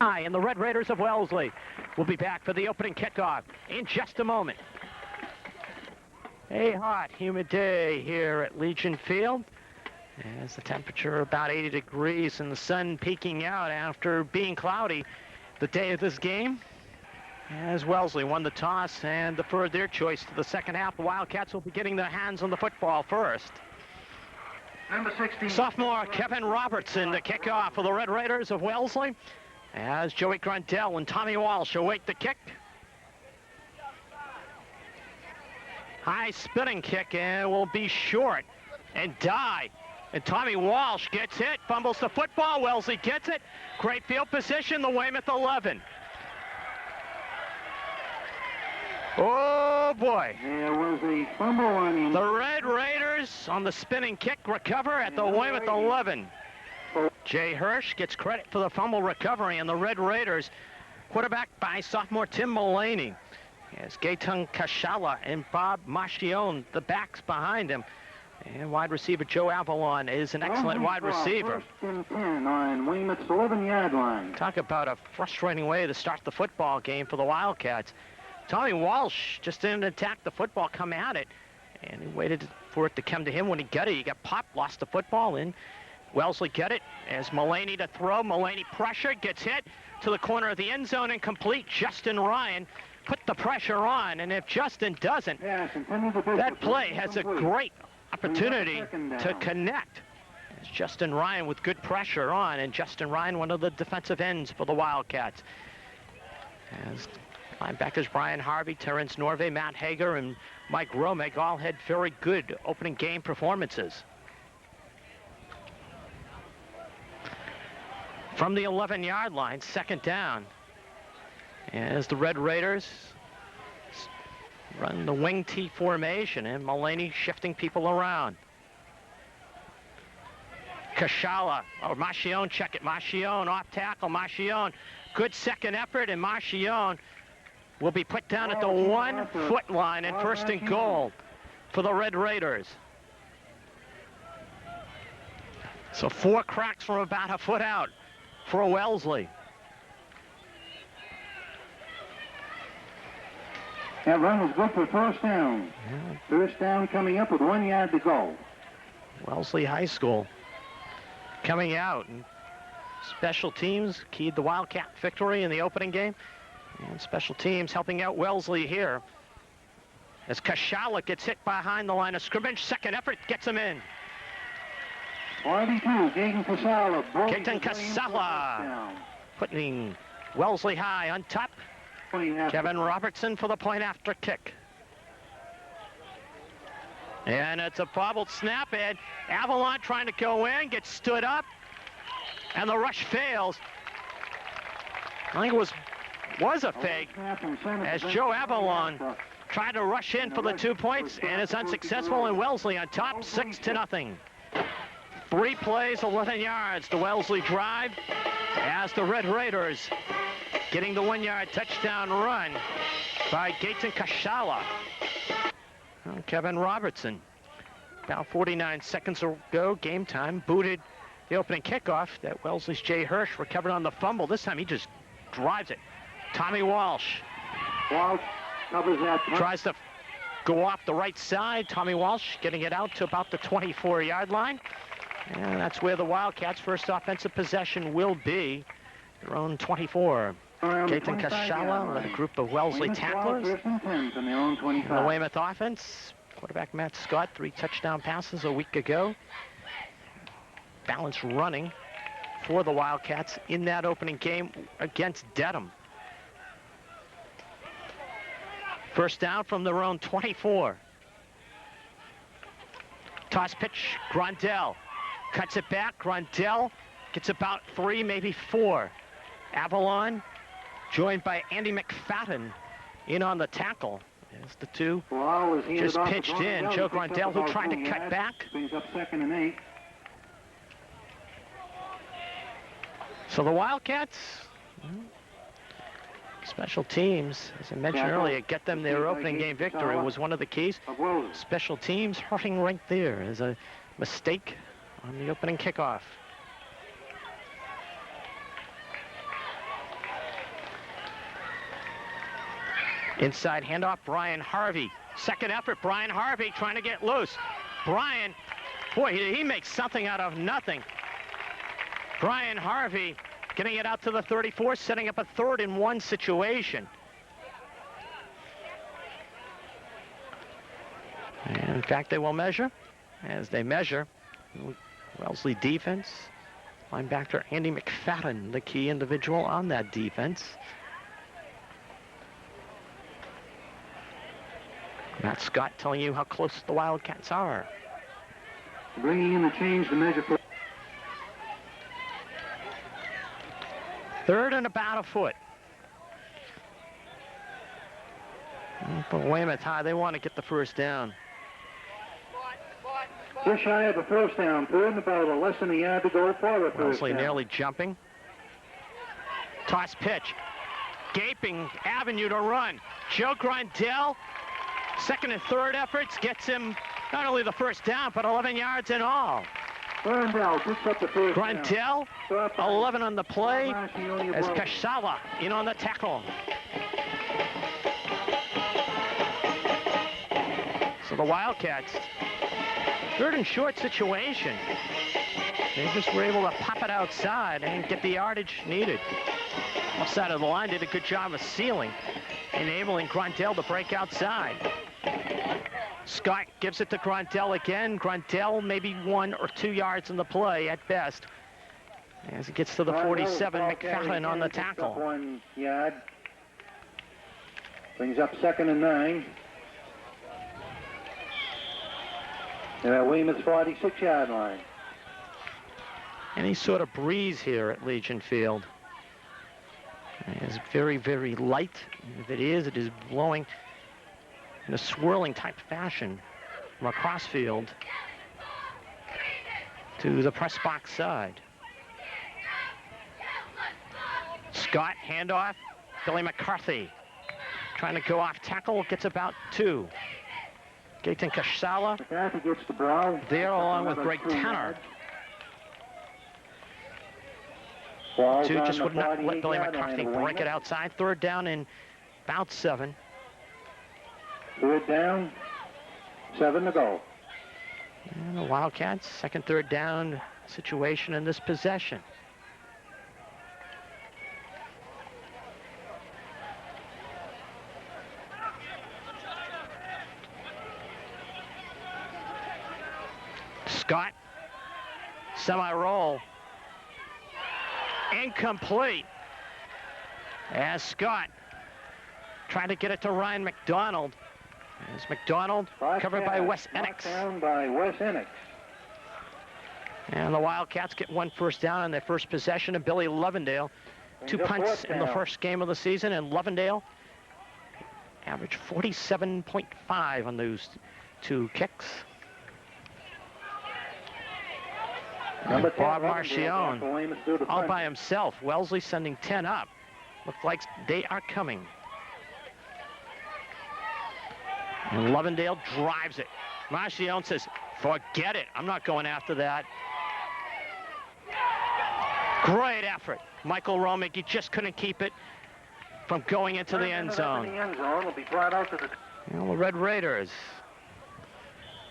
And the Red Raiders of Wellesley will be back for the opening kickoff in just a moment. A hot, humid day here at Legion Field. As the temperature about 80 degrees and the sun peeking out after being cloudy the day of this game. As Wellesley won the toss and deferred their choice to the second half, the Wildcats will be getting their hands on the football first. Number 16. Sophomore Kevin Robertson to kick off for the Red Raiders of Wellesley, as Joey Grundell and Tommy Walsh await the kick. High spinning kick and will be short and die. And Tommy Walsh gets hit, fumbles the football. Wellesley gets it. Great field position, the Weymouth 11. Oh boy. There was a fumble on him. The Red Raiders on the spinning kick recover at the Weymouth 11. Jay Hirsch gets credit for the fumble recovery, and the Red Raiders, quarterbacked by sophomore Tim Mullaney. As Gaetan Kashala and Bob Mascione, the backs behind him. And wide receiver Joe Avalon is an excellent wide receiver. First and 10 on Weymouth's 11-yard line. Talk about a frustrating way to start the football game for the Wildcats. Tommy Walsh just didn't attack the football, come at it, and he waited for it to come to him. When he got it, he got popped, lost the football, and Wellesley get it as Mullaney to throw. Mullaney pressure, gets hit to the corner of the end zone, incomplete. Justin Ryan put the pressure on, and if Justin doesn't, that play has a great opportunity to connect. It's Justin Ryan with good pressure on, and Justin Ryan, one of the defensive ends for the Wildcats. As linebackers Brian Harvey, Terrence Norvey, Matt Hager, and Mike Romeg all had very good opening game performances. From the 11-yard line, second down, as the Red Raiders run the wing T formation, and Mullaney shifting people around. Kashala, or Mascione, check it. Mascione off tackle, Mascione. Good second effort, and Mascione will be put down at the 1-foot line and first and goal for the Red Raiders. So 4 cracks from about a foot out for Wellesley. That run was good for first down. Yeah. First down coming up with 1 yard to go. Wellesley High School coming out, and special teams keyed the Wildcat victory in the opening game, and special teams helping out Wellesley here as Kashala gets hit behind the line of scrimmage. Second effort gets him in. 42, Gaten Kashala. Gaten Kashala putting Wellesley High on top. Kevin Robertson for the point after kick. And it's a bobbled snap, and Avalon trying to go in, gets stood up, and the rush fails. I think it was a fake, as Joe Avalon tried to rush in for the 2 points, and it's unsuccessful, and Wellesley on top, 6-0. 3 plays, 11 yards to Wellesley drive, as the Red Raiders getting the 1-yard touchdown run by Gaten Kashala. Kevin Robertson, about 49 seconds ago, game time, booted the opening kickoff. That Wellesley's Jay Hirsch recovered on the fumble. This time he just drives it. Tommy Walsh. Walsh covers that. Tries to go off the right side. Tommy Walsh getting it out to about the 24-yard line. And that's where the Wildcats' first offensive possession will be. Their own 24. Gaten Kashala with a group of Wellesley tacklers. The Weymouth offense, quarterback Matt Scott, 3 touchdown passes a week ago. Balanced running for the Wildcats in that opening game against Dedham. First down from their own 24. Toss pitch, Grundell cuts it back. Grundell gets about 3, maybe 4. Avalon joined by Andy McFadden in on the tackle. As the two just pitched in. Joe Grundell, who tried to cut back. Up 2nd and 8. So the Wildcats, special teams, as I mentioned earlier, get them their opening game victory was one of the keys. Special teams hurting right there as a mistake on the opening kickoff. Inside handoff, Brian Harvey. Second effort, Brian Harvey trying to get loose. Brian, boy, he makes something out of nothing. Brian Harvey getting it out to the 34, setting up a 3rd and 1 situation. And in fact, they will measure. As they measure, Wellesley defense, linebacker Andy McFadden, the key individual on that defense. Matt Scott telling you how close the Wildcats are. Bringing in the change to measure for 3rd and about a foot. For Weymouth High, they want to get the first down. just shy of the first down. 3rd and about, less than a yard to go for the first Wellesley down. nearly jumping. Toss pitch. Gaping avenue to run. Joe Grindell, 2nd and 3rd efforts, gets him not only the first down, but 11 yards in all. Grindell picks up the first down. Grindell, 11 on the play, as Kashala in on the tackle. So the Wildcats, 3rd and short situation. They just were able to pop it outside and get the yardage needed. Offside of the line did a good job of sealing, enabling Grindell to break outside. Scott gives it to Grindell again. Grindell maybe 1 or 2 yards in the play at best. As he gets to the 47, McFadden on the tackle. 1 yard. Brings up 2nd and 9. They're at Weymouth's 46-yard line. Any sort of breeze here at Legion Field. It is very, very light. If it is blowing in a swirling type fashion from across field to the press box side. Scott, handoff. Billy McCarthy trying to go off tackle, gets about 2. Gaten Kashala McCarthy gets the ball. there along with Greg Tanner. Ball's 2 on just the would not let Billy 48-yard McCarthy line of break it Weymouth. outside. 3rd down and about 7. 3rd down, 7 to go. And the Wildcats, 2nd, 3rd down situation in this possession. Scott, semi-roll. Incomplete. As Scott trying to get it to Ryan McDonald. As McDonald covered by Wes Enix. Down by Wes Enix. And the Wildcats get 1 first down on their first possession. And Billy Lovendale, 2 punts in the first game of the season. And Lovendale averaged 47.5 on those 2 kicks. And Bob Marchione all by himself. Wellesley sending 10 up. Looks like they are coming. And Lovendale drives it. Marchione says, forget it. I'm not going after that. Great effort. Michael Romick, he just couldn't keep it from going into the end zone. Will be brought out to the... Well, the Red Raiders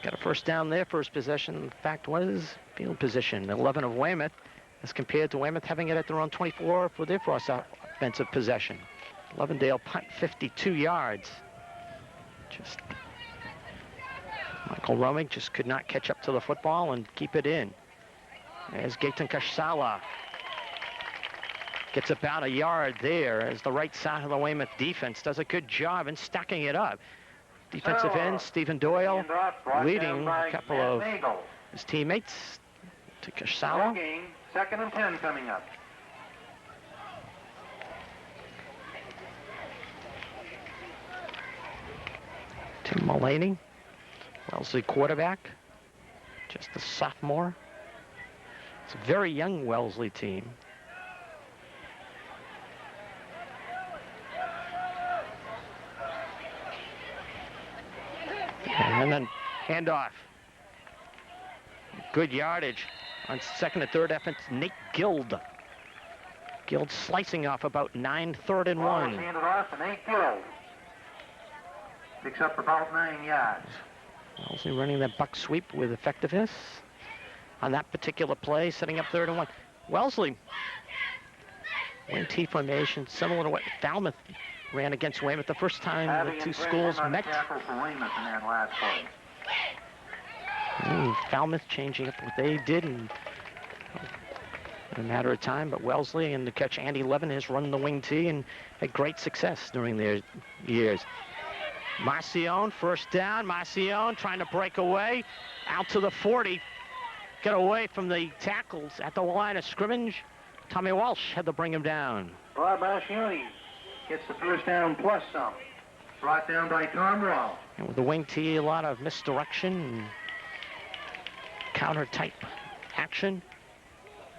got a first down there, first possession. In fact, what is field position? 11 of Weymouth, as compared to Weymouth having it at their own 24 for their first offensive possession. Lovendale punt 52 yards. Just Michael Romick just could not catch up to the football and keep it in. As Gaten Kashala gets about a yard there, as the right side of the Weymouth defense does a good job in stacking it up. Defensive end, Stephen Doyle, leading a couple of his teammates to Kashala. 2nd and 10 coming up. Tim Mullaney, Wellesley quarterback, just a sophomore. It's a very young Wellesley team. And then handoff. Good yardage on 2nd and 3rd efforts. Nate Guild. Guild slicing off about 9, 3rd and 1. Handed off to Nate Gill. Picks up about 9 yards. Wellesley running that buck sweep with effectiveness on that particular play, setting up 3rd and 1. Wellesley, wing T formation, similar to what Falmouth ran against Weymouth the first time the two schools met. Tackle for Weymouth in that last play. Falmouth changing up what they did in a matter of time, but Wellesley and the catch Andy Levin has run the wing T and had great success during their years. Marcion, first down. Marcion trying to break away out to the 40. Get away from the tackles at the line of scrimmage. Tommy Walsh had to bring him down. Bob Marcioni gets the first down plus some. Brought down by Tom Rawl. And with the wing T, a lot of misdirection and counter type action.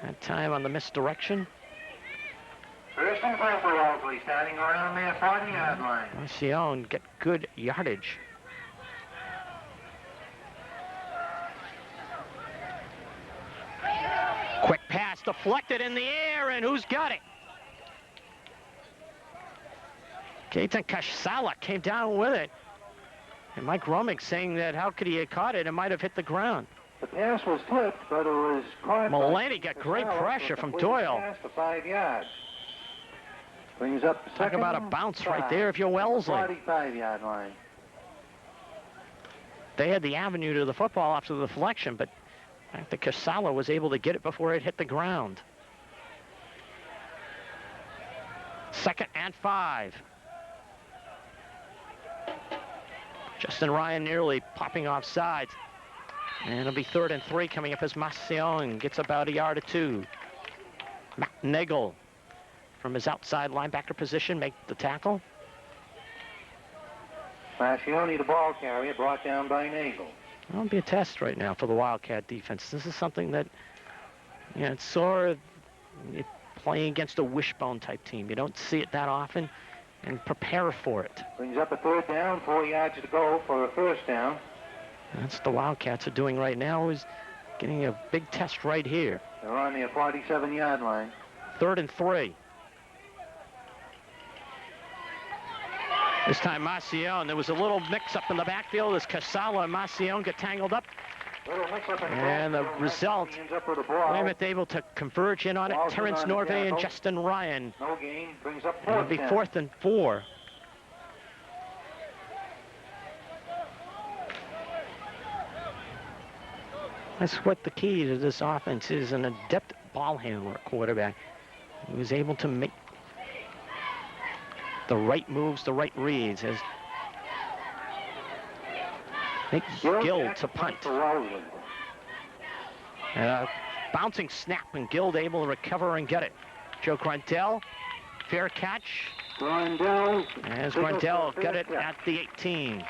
That time on the misdirection. First and 10 for Wellesley, starting around their 40-yard line. Marcion get good yardage. Quick pass deflected in the air, and who's got it? Keaton Kashala came down with it. And Mike Romick saying that how could he have caught it? It might have hit the ground. The pass was flipped, but it was caught. Mulaney got great pressure from Doyle. Pass for 5 yards. Brings up Talk about a bounce right there if you're Wellesley. 45-yard line. They had the avenue to the football after the deflection, but I think Kashala was able to get it before it hit the ground. 2nd and 5. Justin Ryan nearly popping off sides. And it'll be 3rd and 3 coming up as Marcion gets about a yard or 2. Matt Nagel from his outside linebacker position make the tackle. Marcioni, the ball carrier, brought down by Nagel. That'll be a test right now for the Wildcat defense. This is something that, you know, it's sort of playing against a wishbone type team. You don't see it that often, and prepare for it. Brings up a 3rd down, 4 yards to go for a first down. That's what the Wildcats are doing right now, is getting a big test right here. They're on their 47-yard line. 3rd and 3. This time Marcion, there was a little mix-up in the backfield as Kashala and Marcion get tangled up. And the result, Weymouth able to converge in on it. Terrence Norvay and Justin Ryan. No gain, brings up It'll be 4th and 4. That's what the key to this offense is, an adept ball handler quarterback. He was able to make the right moves, the right reads, as Nick Gill to punt. And a bouncing snap, and Gill able to recover and get it. Joe Gruntel, fair catch. Gruntel. As Gruntel got it at the 18.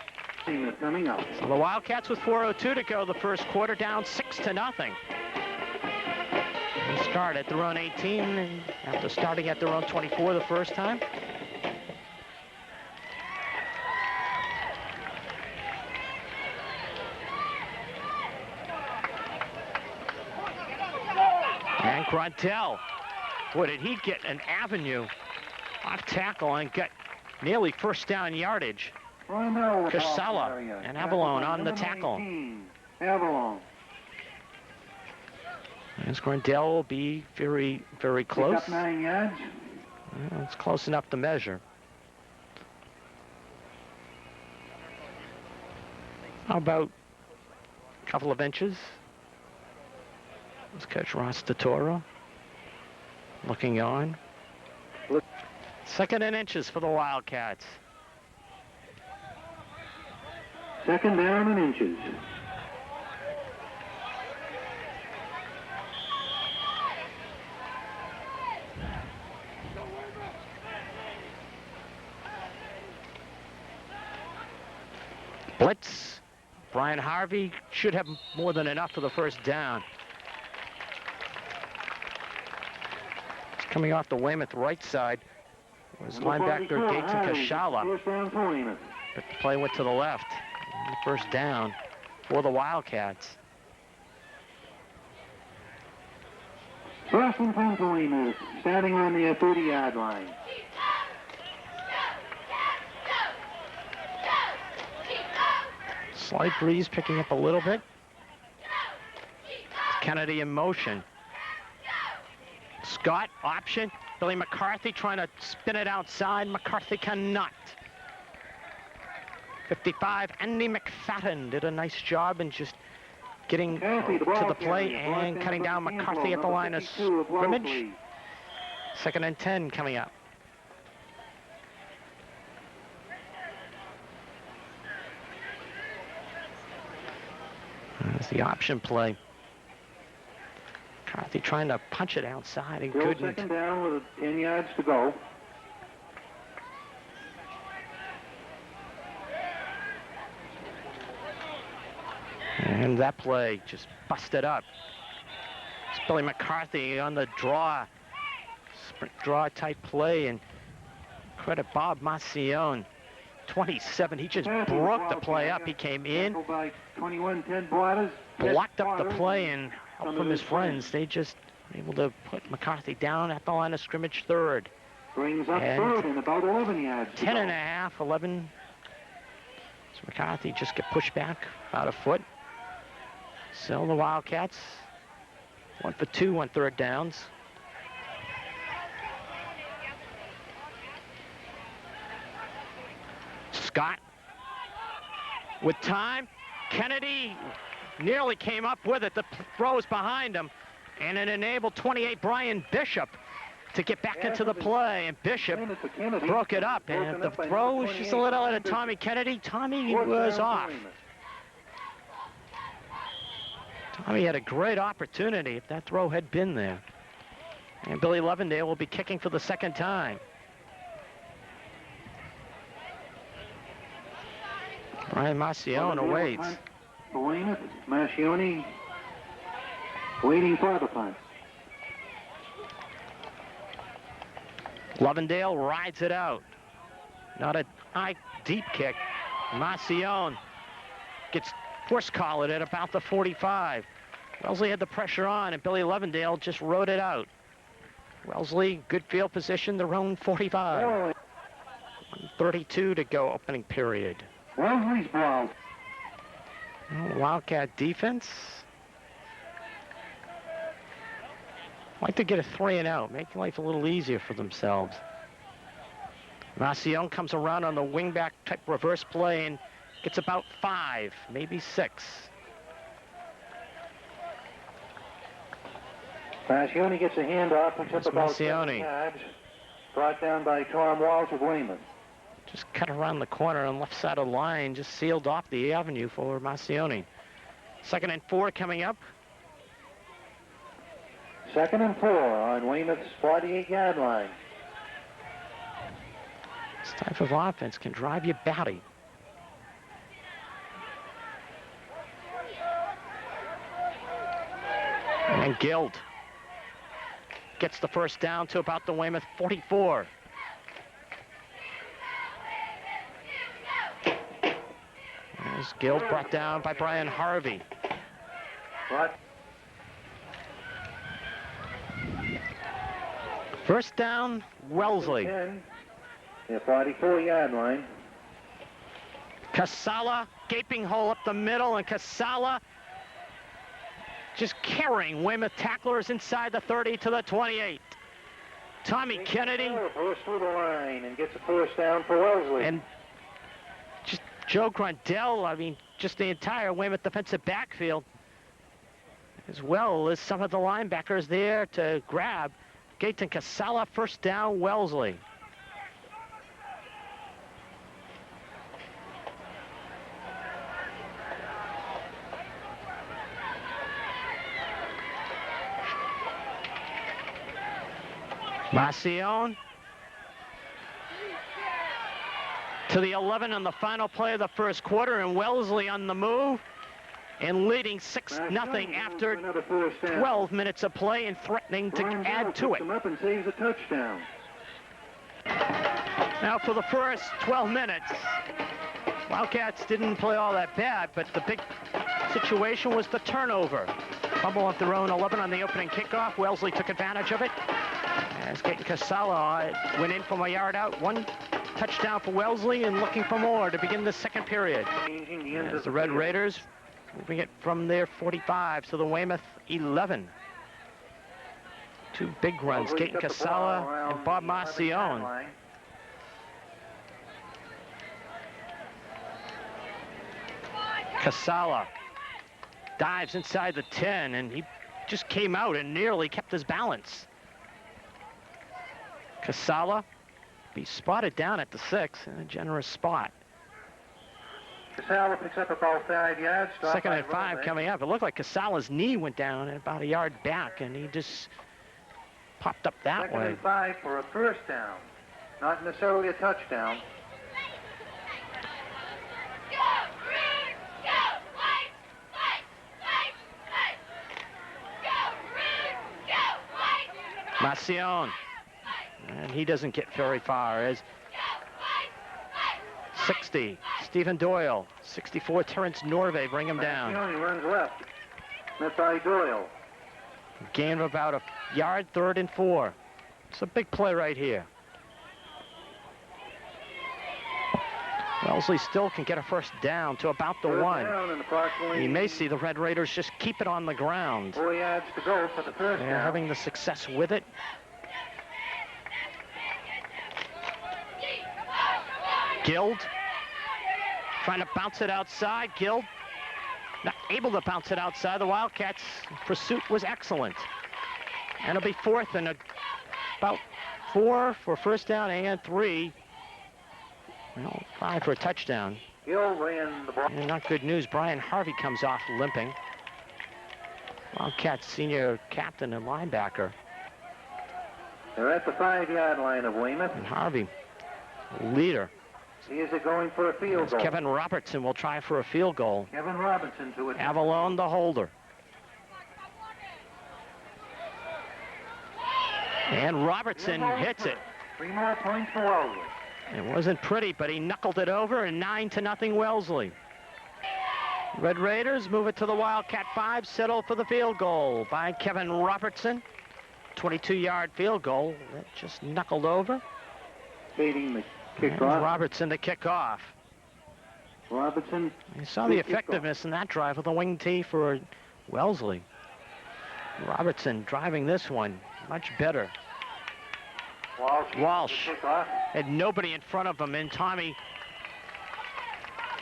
Coming up. So the Wildcats with 4:02 to go the first quarter, down 6-0. They start at their own 18 after starting at their own 24 the first time. And Gruntel, boy, did he get an avenue off tackle and get nearly first down yardage. Kashala and Avalon on the tackle. Avalon. As Gruntel will be very, very close. Up 9 yards. Well, it's close enough to measure. How about a couple of inches? Let's catch Ross DeToro looking on. 2nd and inches for the Wildcats. 2nd down and inches. Blitz. Brian Harvey should have more than enough for the first down. It's coming off the Weymouth right side. It was linebacker Gates and Kashala. But the play went to the left. And first down for the Wildcats. First and 10 for Weymouth, standing on the 30-yard line. Slight breeze picking up a little bit. Kennedy in motion. Scott, option. Billy McCarthy trying to spin it outside. McCarthy cannot. 55, Andy McFadden did a nice job in just getting to the plate and cutting down McCarthy at the line of scrimmage. 2nd and 10 coming up. That's the option play. McCarthy trying to punch it outside and couldn't. 2nd down with 10 yards to go. And that play just busted up. It's Billy McCarthy on the draw. Sprint draw type play, and credit Bob Macione. 27, he just broke the play up. He came in, blocked up the play, and help from his friends. They just were able to put McCarthy down at the line of scrimmage, 3rd. Brings up 3rd and about 11 yards. 10 and a half, 11. So McCarthy just get pushed back about a foot. So the Wildcats, 1 for 2 on 3rd downs. Scott with time. Kennedy nearly came up with it. The throw is behind him, and it enabled 28 Brian Bishop to get back into the play, and Bishop broke it up. And the throw was just a little out of Tommy Kennedy. Tommy was off. Tommy had a great opportunity if that throw had been there. And Billy Levendale will be kicking for the 2nd time. Brian Macione awaits. Weymouth, Macione waiting for the punt. Levendale rides it out. Not a high, deep kick. Macione gets force collared at about the 45. Wellesley had the pressure on, and Billy Levendale just rode it out. Wellesley, good field position, their own 45. 1:32 to go, opening period. Wellesley's ball. Wildcat defense. Like to get a 3 and out, make life a little easier for themselves. Macione comes around on the wingback type reverse play and gets about 5, maybe 6. Macione gets a handoff and took about 7 yards. Brought down by Tom Walsh of Weymouth. Just cut around the corner on left side of the line, just sealed off the avenue for Macione. 2nd and 4 coming up. 2nd and 4 on Weymouth's 48-yard line. This type of offense can drive you batty. And Guild gets the 1st down to about the Weymouth 44. There's Guild brought down by Brian Harvey. What? 1st down, Wellesley. The 44-yard line. Casala, gaping hole up the middle, and Casala just carrying Weymouth tacklers inside the 30 to the 28. Tommy Kennedy. Goes through the line and gets a 1st down for Wellesley. And just Joe Grundell, I mean, just the entire Weymouth defensive backfield, as well as some of the linebackers there to grab. Gaten Casala, 1st down, Wellesley. Macione to the 11 on the final play of the 1st quarter, and Wellesley on the move and leading 6-0 after 12 minutes of play and threatening to add to it. Up and saves a touchdown. Now for the first 12 minutes, Wildcats didn't play all that bad, but the big situation was the turnover. Fumble at their own 11 on the opening kickoff. Wellesley took advantage of it. As Gaten Casala went in from a yard out. 1 touchdown for Wellesley and looking for more to begin the second period. As the Red Raiders moving it from their 45 to the Weymouth 11. Two big runs, Gaten Casala and Bob Marcion. Casala dives inside the 10, and he just came out and nearly kept his balance. Casala be spotted down at the 6 in a generous spot. Casala picks up about 5 yards. Second and 5 coming up. It looked like Casala's knee went down and about a yard back, and he just popped up that way. Second and 5 for a first down. Not necessarily a touchdown. Marcion, and he doesn't get very far. As 60, Stephen Doyle. 64, Terrence Norvay, bring him down. He runs left. Met by Doyle. Gain of about a yard, 3rd and 4. It's a big play right here. Wellesley still can get a first down to about the 1. You may see the Red Raiders just keep it on the ground. 4 yards to go for the first down. They're having the success with it. Guild trying to bounce it outside. Guild not able to bounce it outside. The Wildcats' pursuit was excellent. And it'll be 4th and about 4 for first down and 3. Well, 5 for a touchdown. Gill ran the ball. And not good news. Brian Harvey comes off limping. Wildcats senior captain and linebacker. They're at the 5-yard line of Weymouth. And Harvey, leader. He is going for a field goal. Kevin Robertson will try for a field goal. Kevin Robinson to it. Avalon the holder. And Robertson hits it. 3 more points for Wellesley. It wasn't pretty, but he knuckled it over, and 9-0 Wellesley. Red Raiders move it to the Wildcat 5, settle for the field goal by Kevin Robertson. 22-yard field goal that just knuckled over. Fading the kickoff. Robertson to kick off. Robertson. You saw the effectiveness in that drive with a wing tee for Wellesley. Robertson driving this one much better. Walsh had nobody in front of him, and Tommy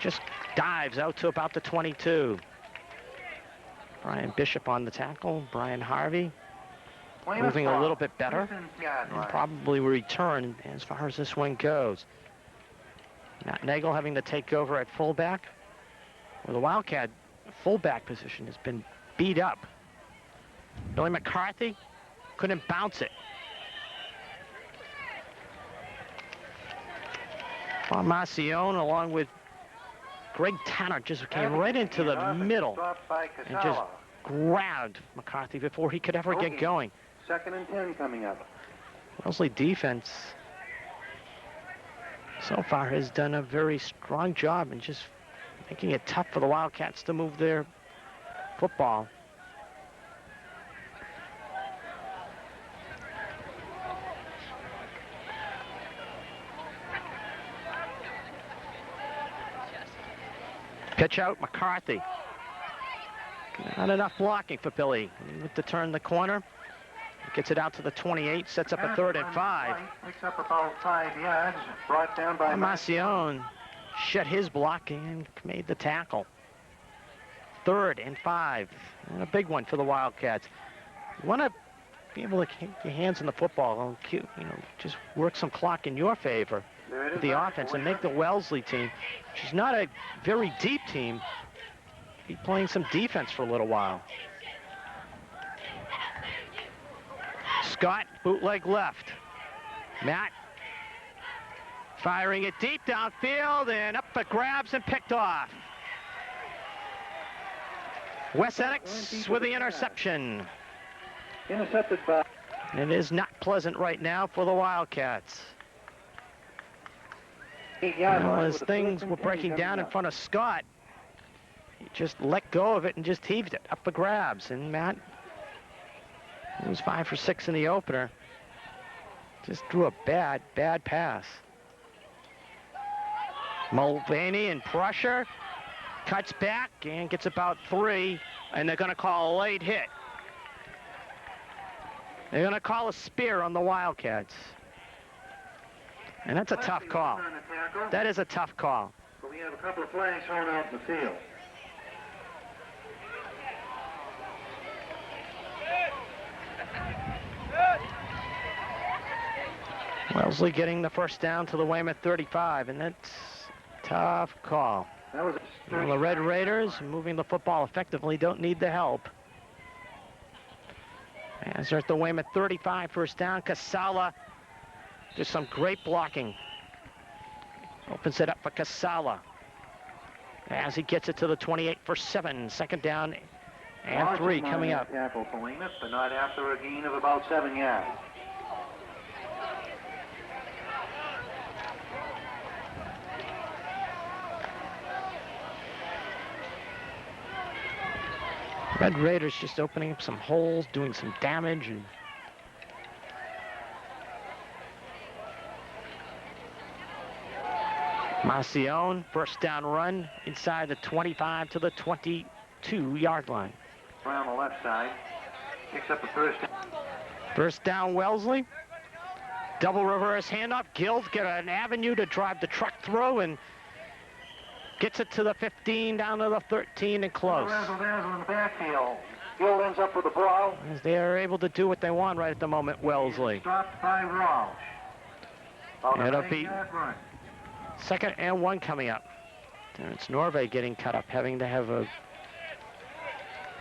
just dives out to about the 22. Brian Bishop on the tackle. Brian Harvey moving a little bit better and probably return as far as this one goes. Matt Nagel having to take over at fullback. Well, the Wildcat fullback position has been beat up. Billy McCarthy couldn't bounce it. Bob Marcion, along with Greg Tanner, just came right into the middle and just grabbed McCarthy before he could ever get going. 2nd and 10 coming up. Wellesley defense so far has done a very strong job in just making it tough for the Wildcats to move their football. Pitch out, McCarthy. Not enough blocking for Billy. To turn the corner. Gets it out to the 28, sets up a 3rd and 5. Picks up about 5 yards, brought down by Marcion. Shut his block and made the tackle. 3rd and 5. And a big one for the Wildcats. You want to be able to keep your hands in the football and just work some clock in your favor with the offense and make the Wellesley team, which is not a very deep team, be playing some defense for a little while. Scott, bootleg left. Matt firing it deep downfield and up for grabs and picked off. Wes Enix with the interception. Intercepted by. It is not pleasant right now for the Wildcats. As things were breaking down in front of Scott, he just let go of it and just heaved it up for grabs. And Matt, he was 5 for 6 in the opener, just threw a bad pass. Mulvaney in pressure, cuts back and gets about 3, and they're going to call a late hit. They're going to call a spear on the Wildcats. And that's a tough call. That is a tough call. But we have a couple of flags thrown out in the field. Wellesley getting the first down to the Weymouth 35, and that's a tough call. That was Well, the Red Raiders, moving the football effectively, don't need the help. As they're at the Weymouth 35, first down. Casala, just some great blocking. Opens it up for Casala. As he gets it to the 28 for 7. Second down and 3 coming up. Tackle for Weymouth, but not after a gain of about 7 yards. Red Raiders just opening up some holes, doing some damage. And Marcion, first down run inside the 25 to the 22-yard line. Around the left side. Picks up the first down. First down, Wellesley. Double reverse handoff. Gills get an avenue to drive the truck through and gets it to the 15, down to the 13 and close. Razzle-dazzle in the backfield. Gill ends up with the ball. As they are able to do what they want right at the moment, Wellesley. Stopped by Walsh. It'll be second and 1 coming up. It's Norvay getting cut up, having to have a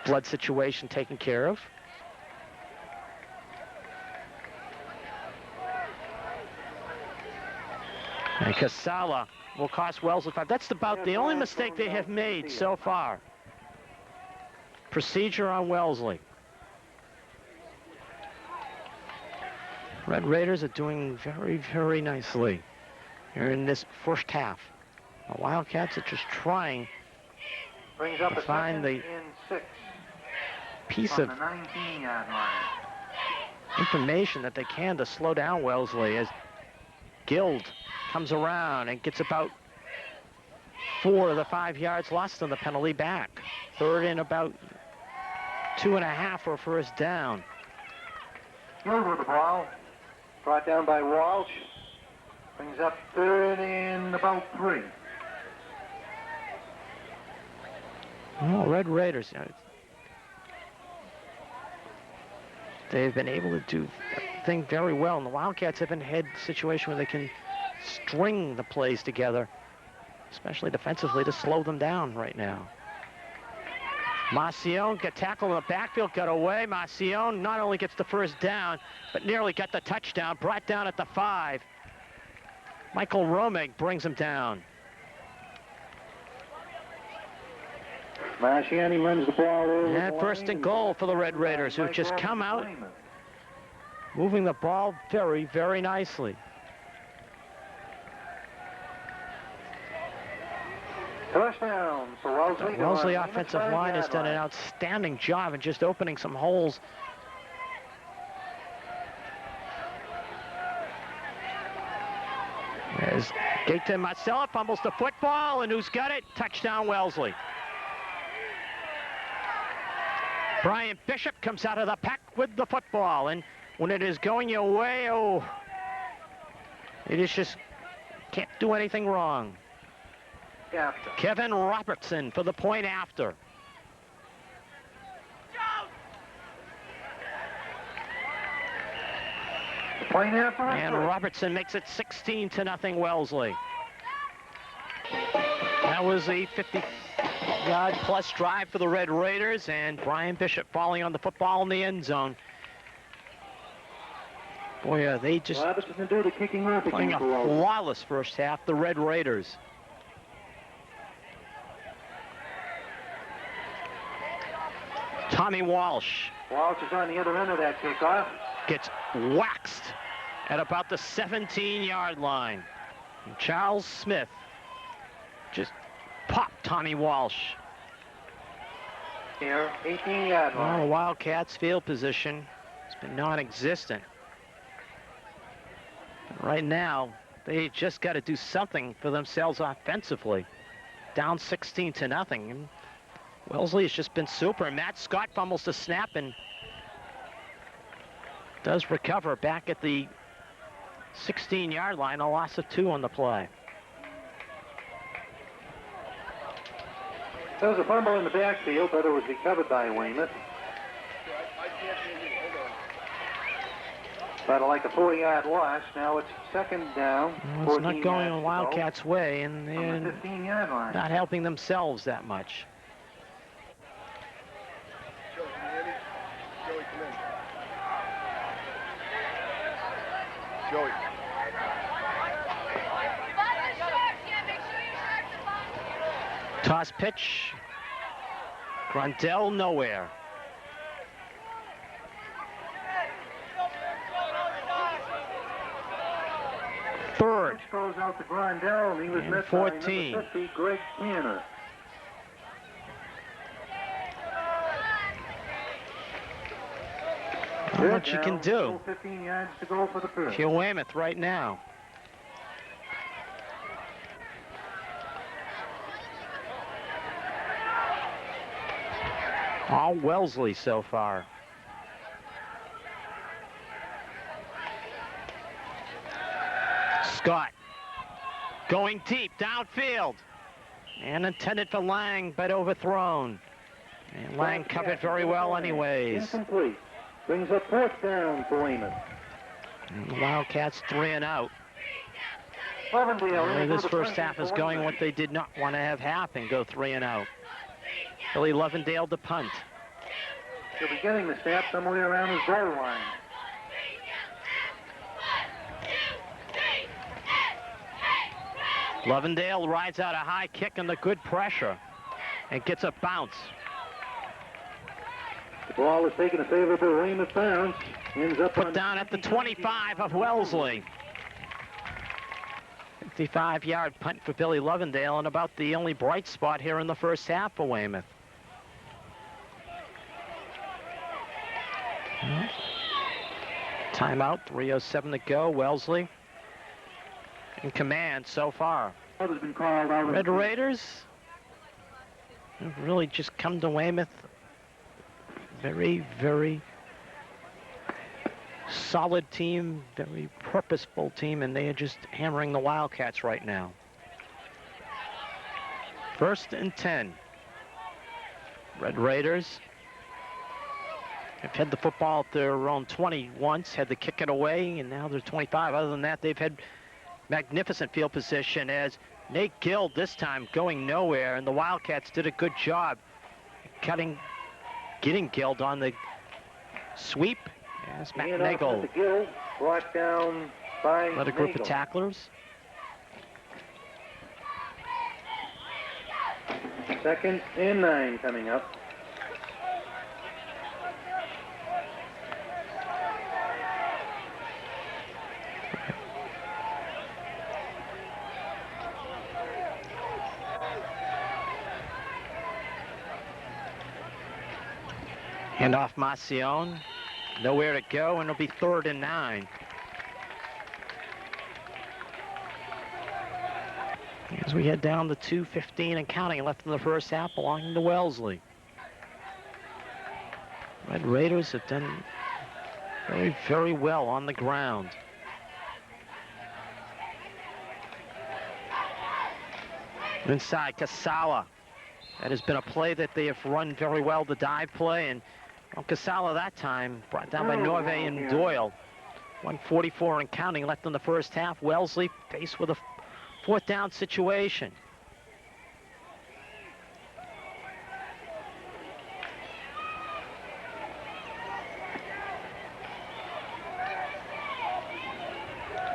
blood situation taken care of. And Casala will cost Wellesley 5. That's about the only mistake they have made so far. Procedure on Wellesley. Red Raiders are doing very, very nicely here in this first half. The Wildcats are just trying to find the piece of information that they can to slow down Wellesley as Guild comes around and gets about 4 of the 5 yards lost on the penalty back. Third and about 2.5 for a first down. Gill with the ball. Brought down by Walsh. Brings up third and about 3. Well, Red Raiders, they've been able to do a thing very well, and the Wildcats haven't had a situation where they can string the plays together, especially defensively, to slow them down right now. Marcion got tackled in the backfield, got away. Marcion not only gets the first down, but nearly got the touchdown, brought down at the 5. Michael Romig brings him down. Marciani runs the ball over. And first and goal for the Red Raiders, who've just come out, moving the ball very, very nicely. Touchdown for Wellesley. The Wellesley offensive line has done an outstanding job in just opening some holes. As Gaeta Marcella fumbles the football, and who's got it? Touchdown, Wellesley. Brian Bishop comes out of the pack with the football, and when it is going your way, oh, it is just can't do anything wrong. After. Kevin Robertson for the point after. The point after. And Robertson makes it 16-0 Wellesley. That was a 50-yard plus drive for the Red Raiders, and Brian Bishop falling on the football in the end zone. Boy, they just Robertson can do the kicking off playing a flawless first half, the Red Raiders. Tommy Walsh. Walsh is on the other end of that kickoff. Gets waxed at about the 17-yard line. And Charles Smith just popped Tommy Walsh. Here, 18-yard line. Well, the Wildcats' field position has been non-existent. Right now, They just got to do something for themselves offensively. Down 16-0. And Wellesley has just been super. Matt Scott fumbles the snap and does recover back at the 16-yard line. A loss of 2 on the play. There was a fumble in the backfield, but it was recovered by Weymouth. But like a 4-yard loss, now it's second down. Well, it's not going on Wildcats' way, and they're the 15-yard line. not helping themselves that much. Joey. Toss pitch. Grandel nowhere. Third. Pitch goes out to Grandel, and he was met 14. by number 50, Greg Tanner. Not much you can do 15 yards to go for the first. if you're Weymouth right now. All Wellesley so far. Scott going deep downfield and intended for Lang, but overthrown. And Lang covered very well anyways. Incomplete. Brings up 4th down for Weymouth. And the Wildcats 3 and out. Lovendale. This first half is going what they did not want to have happen, go 3 and out. Billy Lovendale to punt. He'll be getting the snap somewhere around his goal line. Lovendale rides out a high kick and the good pressure and gets a bounce. The ball is taking a favorable Weymouth bounce. Ends up Put on down at the 25 of Wellesley. 55-yard punt for Billy Lovendale, and about the only bright spot here in the first half for Weymouth. Timeout, 3:07 to go. Wellesley in command so far. Has been called out. Red Raiders have really just come to Weymouth. Very, very solid team, very purposeful team, and they are just hammering the Wildcats right now. 1st and 10. Red Raiders have had the football at their own 20 once, had to kick it away, and now they're 25. Other than that, they've had magnificent field position as Nate Gill this time going nowhere, and the Wildcats did a good job getting Gill on the sweep. As Matt Nagel Gill, brought down by led a group of tacklers. 2nd and 9 coming up. Hand off Marcion. Nowhere to go, and it'll be 3rd and 9. As we head down to 2:15 and counting left in the first half, belonging to Wellesley. Red Raiders have done very, very well on the ground. Inside, Casala. That has been a play that they have run very well, the dive play, and Casala that time brought down by Norve and Doyle. 1:44 and counting left in the first half. Wellesley faced with a 4th down situation.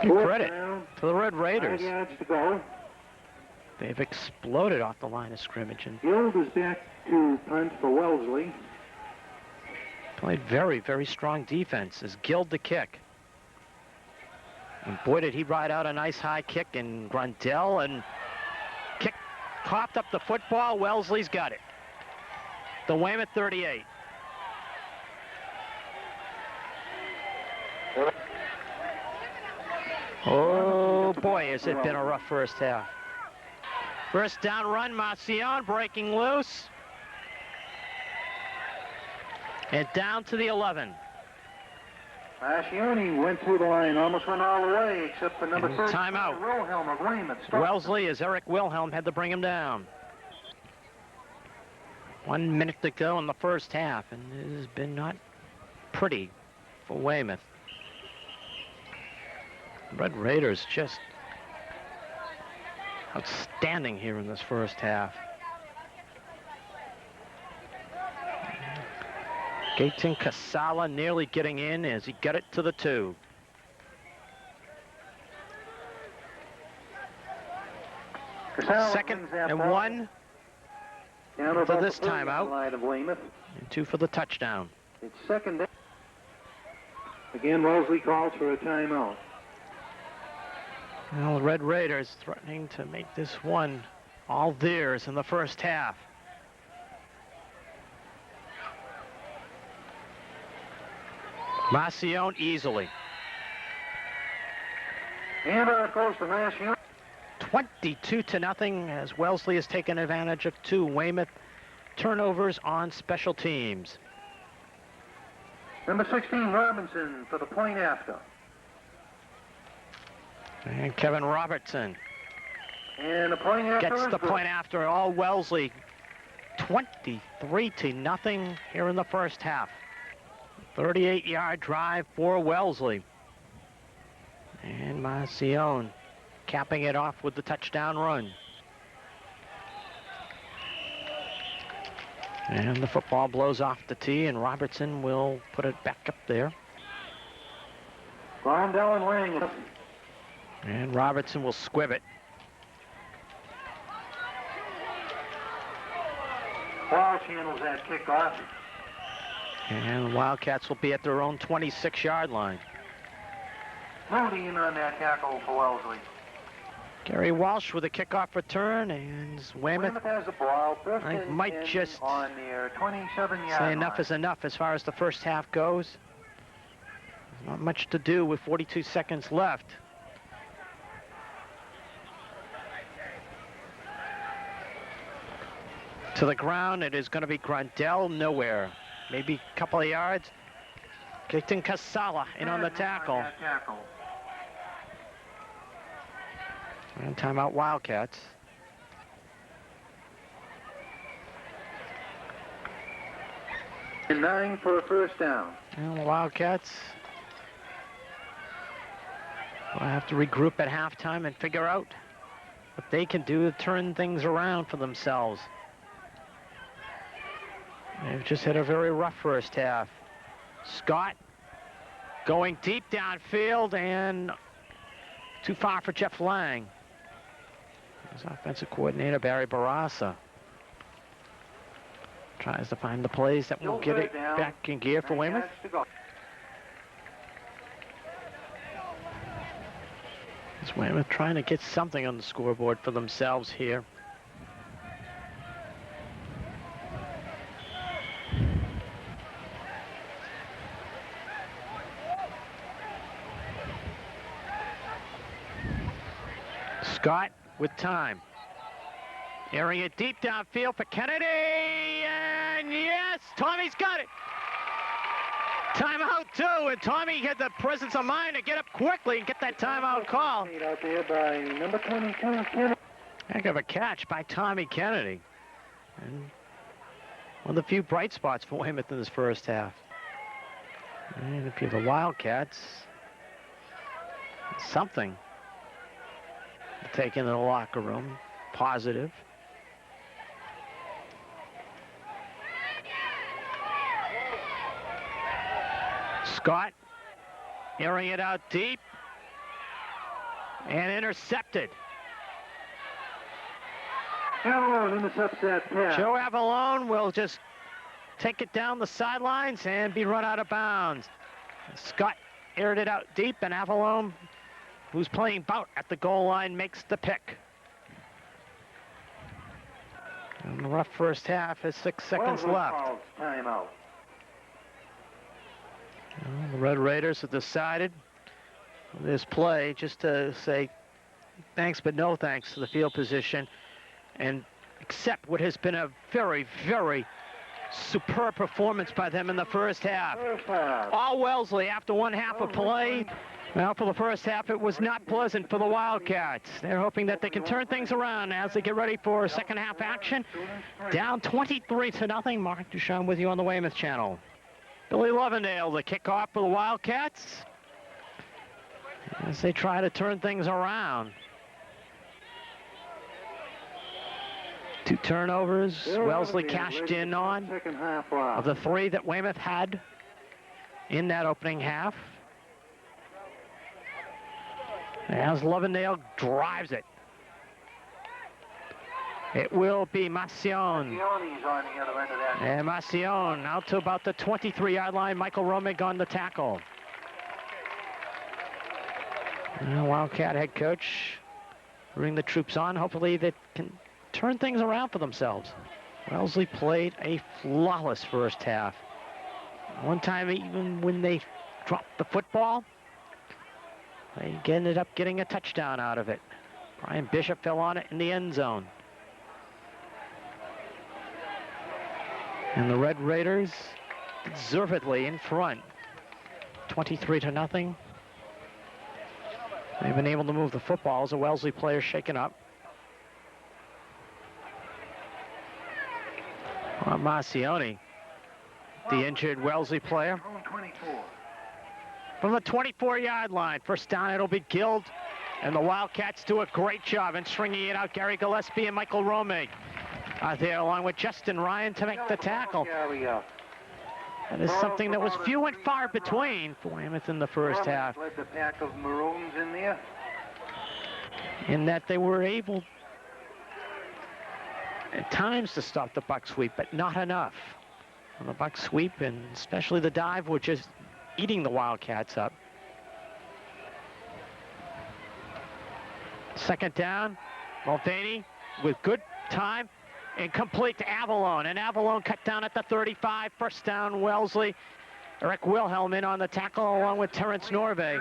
Give credit to the Red Raiders. 5 yards to go. They've exploded off the line of scrimmage and Gill is back to punt for Wellesley. played very, very strong defense as Gill to kick. And boy, did he ride out a nice high kick, and Grandel and kick coughed up the football. Wellesley's got it. The Weymouth 38. Oh, Oh boy, has it been a rough first half. First down run, Marcion breaking loose. And down to the 11. Marcioni went through the line, almost went all the way, except for number 30. Timeout. Wilhelm of Weymouth. Wellesley, as Eric Wilhelm had to bring him down. 1 minute to go in the first half, and it has been not pretty for Weymouth. Red Raiders just outstanding here in this first half. Gaten Casala nearly getting in as he got it to the 2. Second and 1 for this timeout, and 2 for the touchdown. It's second down. Again, Wellesley calls for a timeout. Well, the Red Raiders threatening to make this one all theirs in the first half. Marcion easily. And goes to Marcion. 22-0 as Wellesley has taken advantage of 2 Weymouth turnovers on special teams. Number 16, Robinson, for the point after. And Kevin Robertson And the point after gets the point after. All Wellesley 23-0 here in the first half. 38-yard drive for Wellesley. And Marcion capping it off with the touchdown run. And the football blows off the tee, and Robertson will put it back up there. Grindel and Lang. And Robertson will squib it. Walsh handles that kickoff. And the Wildcats will be at their own 26-yard line. Moody in on that tackle for Wellesley. Gary Walsh with a kickoff return, and Weymouth has the ball. I might just on their 27-yard say enough is enough as far as the first half goes. There's not much to do with 42 seconds left. To the ground, it is going to be Grindel nowhere. Maybe a couple of yards. Gaten Casala in on the tackle. And timeout Wildcats. And 9 for a first down. And the Wildcats will have to regroup at halftime and figure out what they can do to turn things around for themselves. They've just had a very rough first half. Scott going deep downfield and too far for Jeff Lang. His offensive coordinator, Barry Barassa, tries to find the plays that will get it back in gear for Weymouth. It's Weymouth trying to get something on the scoreboard for themselves here. Scott with time. Airing it deep downfield for Kennedy, and yes, Tommy's got it. Timeout too, and Tommy had the presence of mind to get up quickly and get that timeout call. Out there by number 22, Kennedy. Heck of a catch by Tommy Kennedy. And one of the few bright spots for Weymouth in this first half. And if you're the Wildcats, something to take into the locker room, positive. Scott airing it out deep and intercepted. Avalone intercepts that pass. Joe Avalone will just take it down the sidelines and be run out of bounds. Scott aired it out deep, and Avalone, who's playing bout at the goal line, makes the pick. And the rough first half has 6 seconds left. Timeout. Well, the Red Raiders have decided this play just to say thanks but no thanks to the field position and accept what has been a very, very superb performance by them in the first half. All Wellesley after one half of play. Well, for the first half, it was not pleasant for the Wildcats. They're hoping that they can turn things around as they get ready for second half action. Down 23-0. Mark Duchamp with you on the Weymouth channel. Billy Lovendale, the kickoff for the Wildcats, as they try to turn things around. 2 turnovers, Wellesley cashed in on, of the 3 that Weymouth had in that opening half. As Lovendale drives it. It will be Macion. And Macion out to about the 23-yard line. Michael Romig on the tackle. Wildcat head coach bring the troops on. Hopefully they can turn things around for themselves. Wellesley played a flawless first half. One time, even when they dropped the football, they ended up getting a touchdown out of it. Brian Bishop fell on it in the end zone. And the Red Raiders deservedly in front, 23-0. They've been able to move the football as a Wellesley player shaken up. Marcioni, the injured Wellesley player. From the 24-yard line, first down, it'll be Guild. And the Wildcats do a great job in stringing it out. Gary Gillespie and Michael Romig out there along with Justin Ryan to make the tackle. That is something that was few and far between for Weymouth in the first half. Led the pack of Maroons in there. In that they were able at times to stop the buck sweep, but not enough. And the buck sweep and especially the dive were just eating the Wildcats up. Second down, Mulvaney with good time, incomplete to Avalon, and Avalon cut down at the 35. First down, Wellesley. Eric Wilhelm in on the tackle along with Terrence Norvay.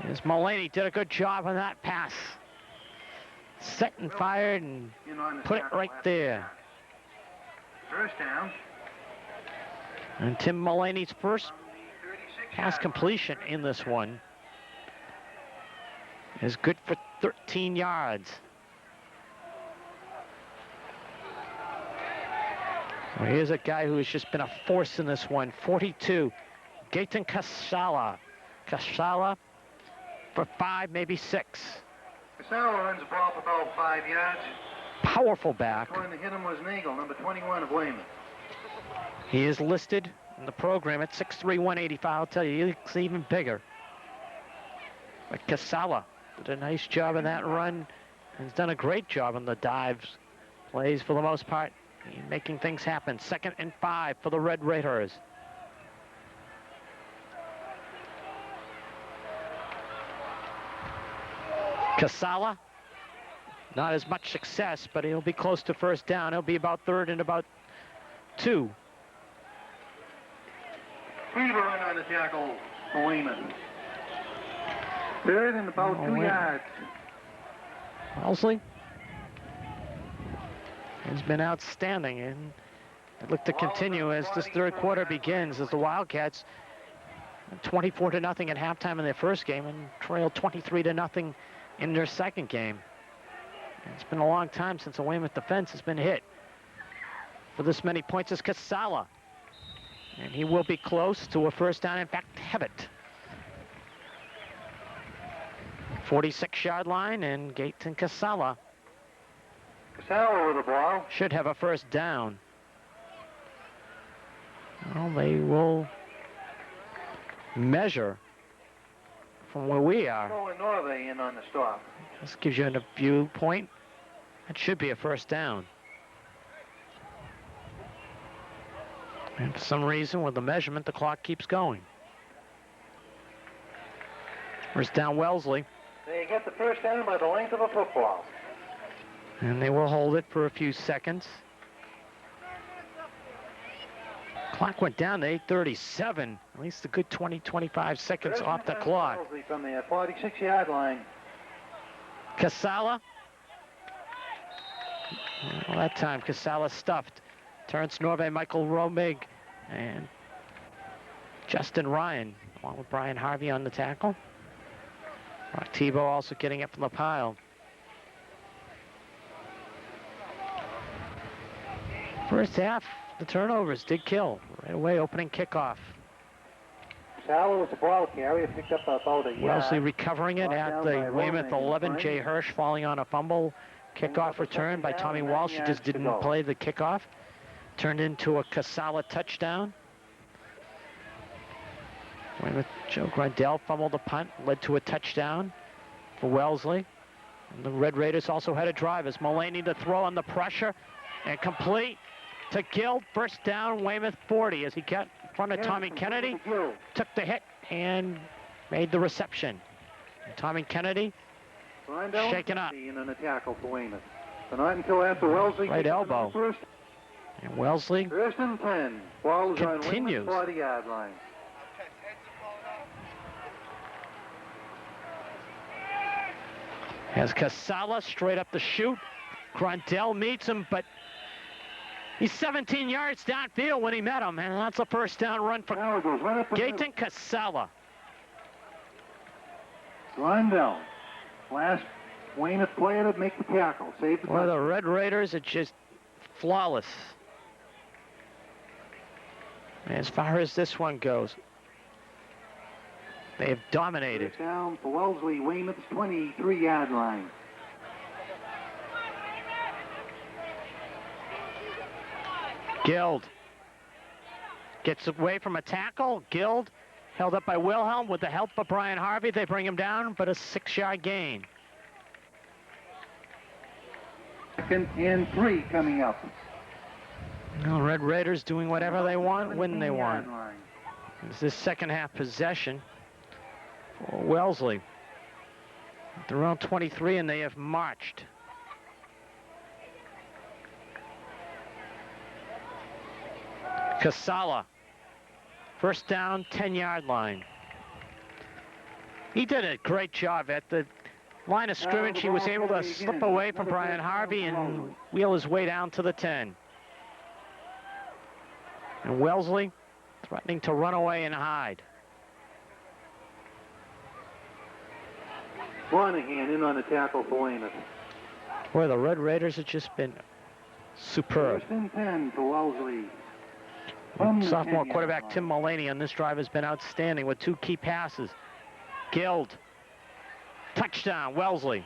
As Mulvaney did a good job on that pass. Set and fired and put it right there. First down. And Tim Mulvaney's first pass completion in this one is good for 13 yards. Well, here's a guy who has just been a force in this one. 42, Gaten Casala. Casala for 5, maybe 6. Casala runs the ball for about 5 yards. Powerful back. Going to hit him was Nagel, number 21 of Weymouth. He is listed in the program at 6'3", 185. I'll tell you, he looks even bigger. But Casala did a nice job in that run. Has done a great job on the dives. Plays for the most part, making things happen. 2nd and 5 for the Red Raiders. Casala, not as much success, but he'll be close to first down. He'll be about 3rd and about 2. Weaver on the tackle for Weymouth. 3rd and about 2 yards. Wellesley has been outstanding, and they look to continue as this third quarter begins, as the Wildcats 24-0 at halftime in their first game and trailed 23-0 in their second game. It's been a long time since the Weymouth defense has been hit for this many points. Is Casala, and he will be close to a first down. In fact, have it. 46-yard line, and Gaten Casala Casala with the ball. should have a first down. Well, they will measure from where we are. Going Norway in on the stop. This gives you a viewpoint. That should be a first down. And for some reason, with the measurement, the clock keeps going. First down, Wellesley. They get the first down by the length of a football. And they will hold it for a few seconds. Clock went down to 8:37. At least a good 20, 25 seconds off the clock. From the 46-yard line. Casala. Well, that time Casala stuffed. Terrence Norvay, Michael Romig, and Justin Ryan, along with Brian Harvey on the tackle. Rock Tebow also getting up from the pile. First half, the turnovers did kill. Right away, opening kickoff. Casala was the ball carrier, picked up about a yard. Wellesley recovering it at the Weymouth 11. Jay Hirsch falling on a fumble. Kickoff return by Tommy Walsh. He just didn't play the kickoff. Turned into a Casala touchdown. Weymouth Joe Grindell fumbled the punt, led to a touchdown for Wellesley. And the Red Raiders also had a drive as Mulaney to throw on the pressure and complete to Gill. First down, Weymouth 40 as he got in front of Tommy Kennedy. Took the hit and made the reception. And Tommy Kennedy shaken up. In a tackle for Weymouth. So not until after Wellesley. Right elbow. First. And Wellesley First and 10. Ball is on continues. Weymouth 40-yard line. As Casala straight up the chute. Grindell meets him, but he's 17 yards downfield when he met him, and that's a first down run for Gaten Casala. Grindell, last Weymouth player to make the tackle. Save the Well, the Red Raiders are just flawless. As far as this one goes, they have dominated. First down for Wellesley, Weymouth's 23-yard line. Guild gets away from a tackle. Guild held up by Wilhelm with the help of Brian Harvey. They bring him down, but a 6-yard gain. Second and 3 coming up. Well, Red Raiders doing whatever they want, when they want. It's this second half possession for Wellesley. They're on 23 and they have marched. Casala, first down, 10-yard line. He did a great job at the line of scrimmage. He was able to slip away from Brian Harvey and wheel his way down to the 10. And Wellesley threatening to run away and hide. Monahan in on the tackle for Weymouth. Boy, the Red Raiders have just been superb. First and 10 for Wellesley. Sophomore quarterback Tim Mulaney on this drive has been outstanding with 2 key passes. Guild, touchdown, Wellesley.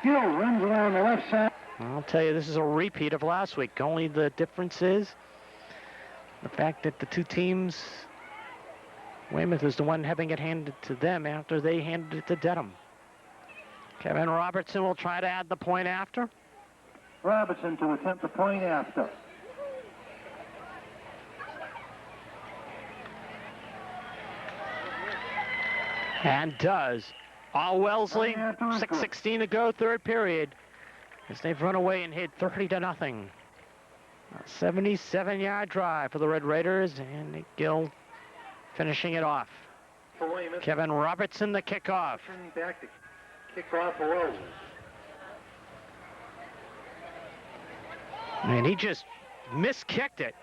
Gill runs around the left side. I'll tell you, this is a repeat of last week. Only the difference is the fact that the two teams, Weymouth is the one having it handed to them after they handed it to Dedham. Kevin Robertson will try to add the point after. Robertson to attempt the point after. And does. All Wellesley, 6:16 to go, third period, as they've run away and hit 30-0. A 77-yard drive for the Red Raiders, and Nick Gill finishing it off. Kevin Robertson, the kickoff. Back to kick off for Wellesley. And he just miskicked it.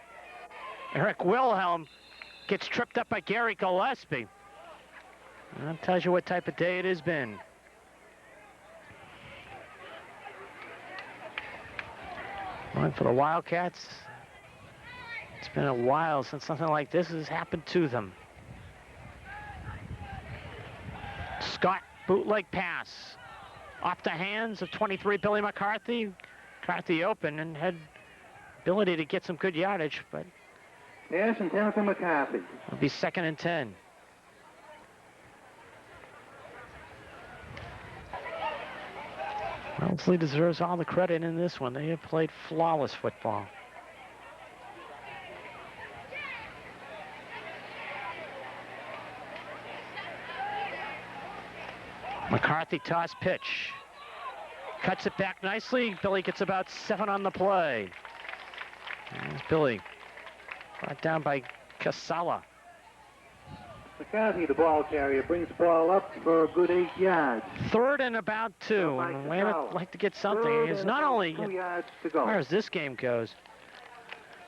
Eric Wilhelm gets tripped up by Gary Gillespie. That tells you what type of day it has been. One for the Wildcats. It's been a while since something like this has happened to them. Scott, bootleg pass. Off the hands of 23 Billy McCarthy. McCarthy open and had ability to get some good yardage, but Pass intended for McCarthy. it'll be 2nd and 10. Wellesley deserves all the credit in this one. They have played flawless football. McCarthy toss pitch. Cuts it back nicely. Billy gets about 7 on the play. There's Billy. Brought down by Casala. McCarthy, the ball carrier, brings the ball up for a good 8 yards. 3rd and about 2, and Weymouth would like to get something. It's not only, 2 yards to as go. far as this game goes,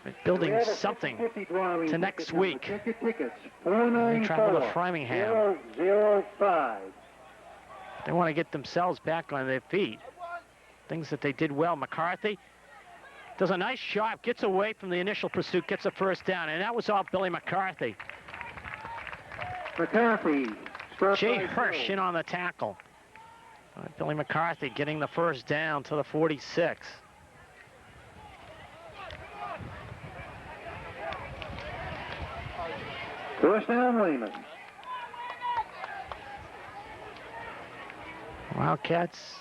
but building something to next week. Check your tickets. They travel to Framingham. 005. They want to get themselves back on their feet. Things that they did well. McCarthy does a nice job, gets away from the initial pursuit, gets a first down, and that was all Billy McCarthy. McCarthy. Jay Hirsch in on the tackle. Billy McCarthy getting the first down to the 46. First down, Weymouth. Wildcats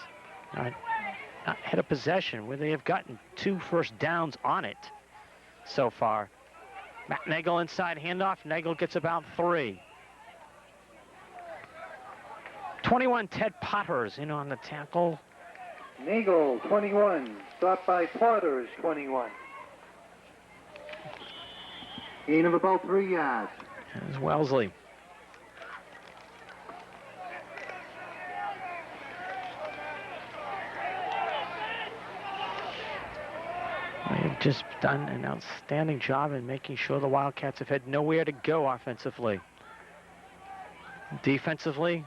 not had a possession where they have gotten 2 first downs on it so far. Matt Nagel inside handoff. Nagel gets about 3. 21, Ted Potters in on the tackle. Nagel, 21. Stopped by Potters, 21. Gain of about 3 yards. There's Wellesley. They've just done an outstanding job in making sure the Wildcats have had nowhere to go offensively. Defensively,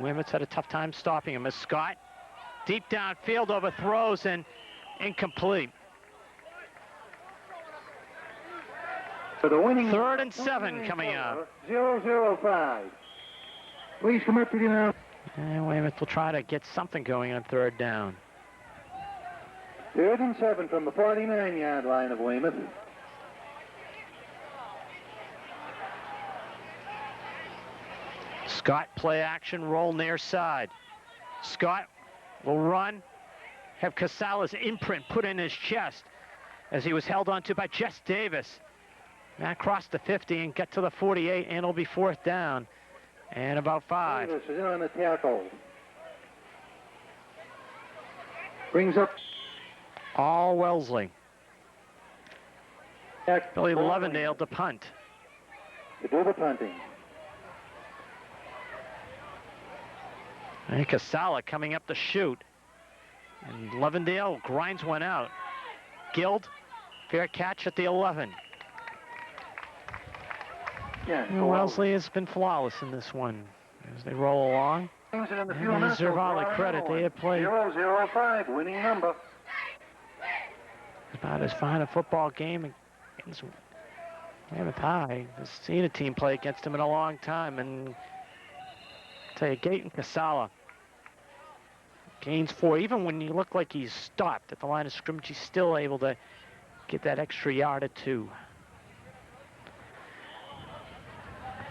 Weymouth's had a tough time stopping him. As Scott, deep downfield, overthrows and incomplete. For the winning 3rd and 7 coming up. 005. Please come up to the now. And Weymouth will try to get something going on 3rd down. 3rd and 7 from the 49-yard line of Weymouth. Scott play action, roll near side. Scott will run, have Casala's imprint put in his chest as he was held onto by Jess Davis. That crossed the 50 and got to the 48, and it'll be 4th down and about 5. Davis is in on the tackle. Brings up All Wellesley. Billy Lovendale to punt. To do the punting. And Casala coming up the chute. And Lovendale grinds one out. Guild, fair catch at the 11. Yeah, And Wellesley has been flawless in this one as they roll along. And they deserve all the credit. They have played 005, winning number. about as fine a football game against Weymouth High. I've seen a team play against him in a long time. And I'll tell you, Gaten Casala gains 4. Even when you look like he's stopped at the line of scrimmage, he's still able to get that extra yard or 2.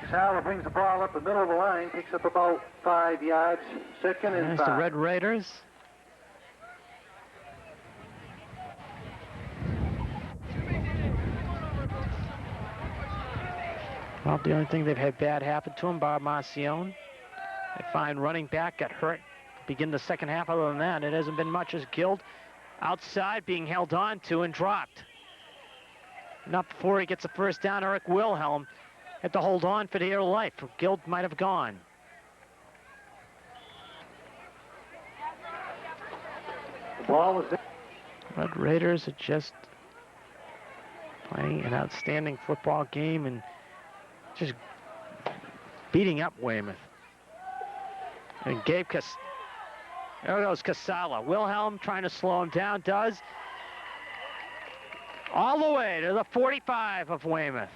Casala brings the ball up the middle of the line, picks up about 5 yards. 2nd and There's 5. the Red Raiders. Well, the only thing they've had bad happen to him, Bob Marcione. They find running back got hurt to begin the second half. Other than that, it hasn't been much as Guild outside being held on to and dropped. Not before he gets a first down. Eric Wilhelm had to hold on for dear life. Guild might have gone. The ball is there. Red Raiders are just playing an outstanding football game and just beating up Weymouth. And there goes Casala. Wilhelm trying to slow him down, does. All the way to the 45 of Weymouth.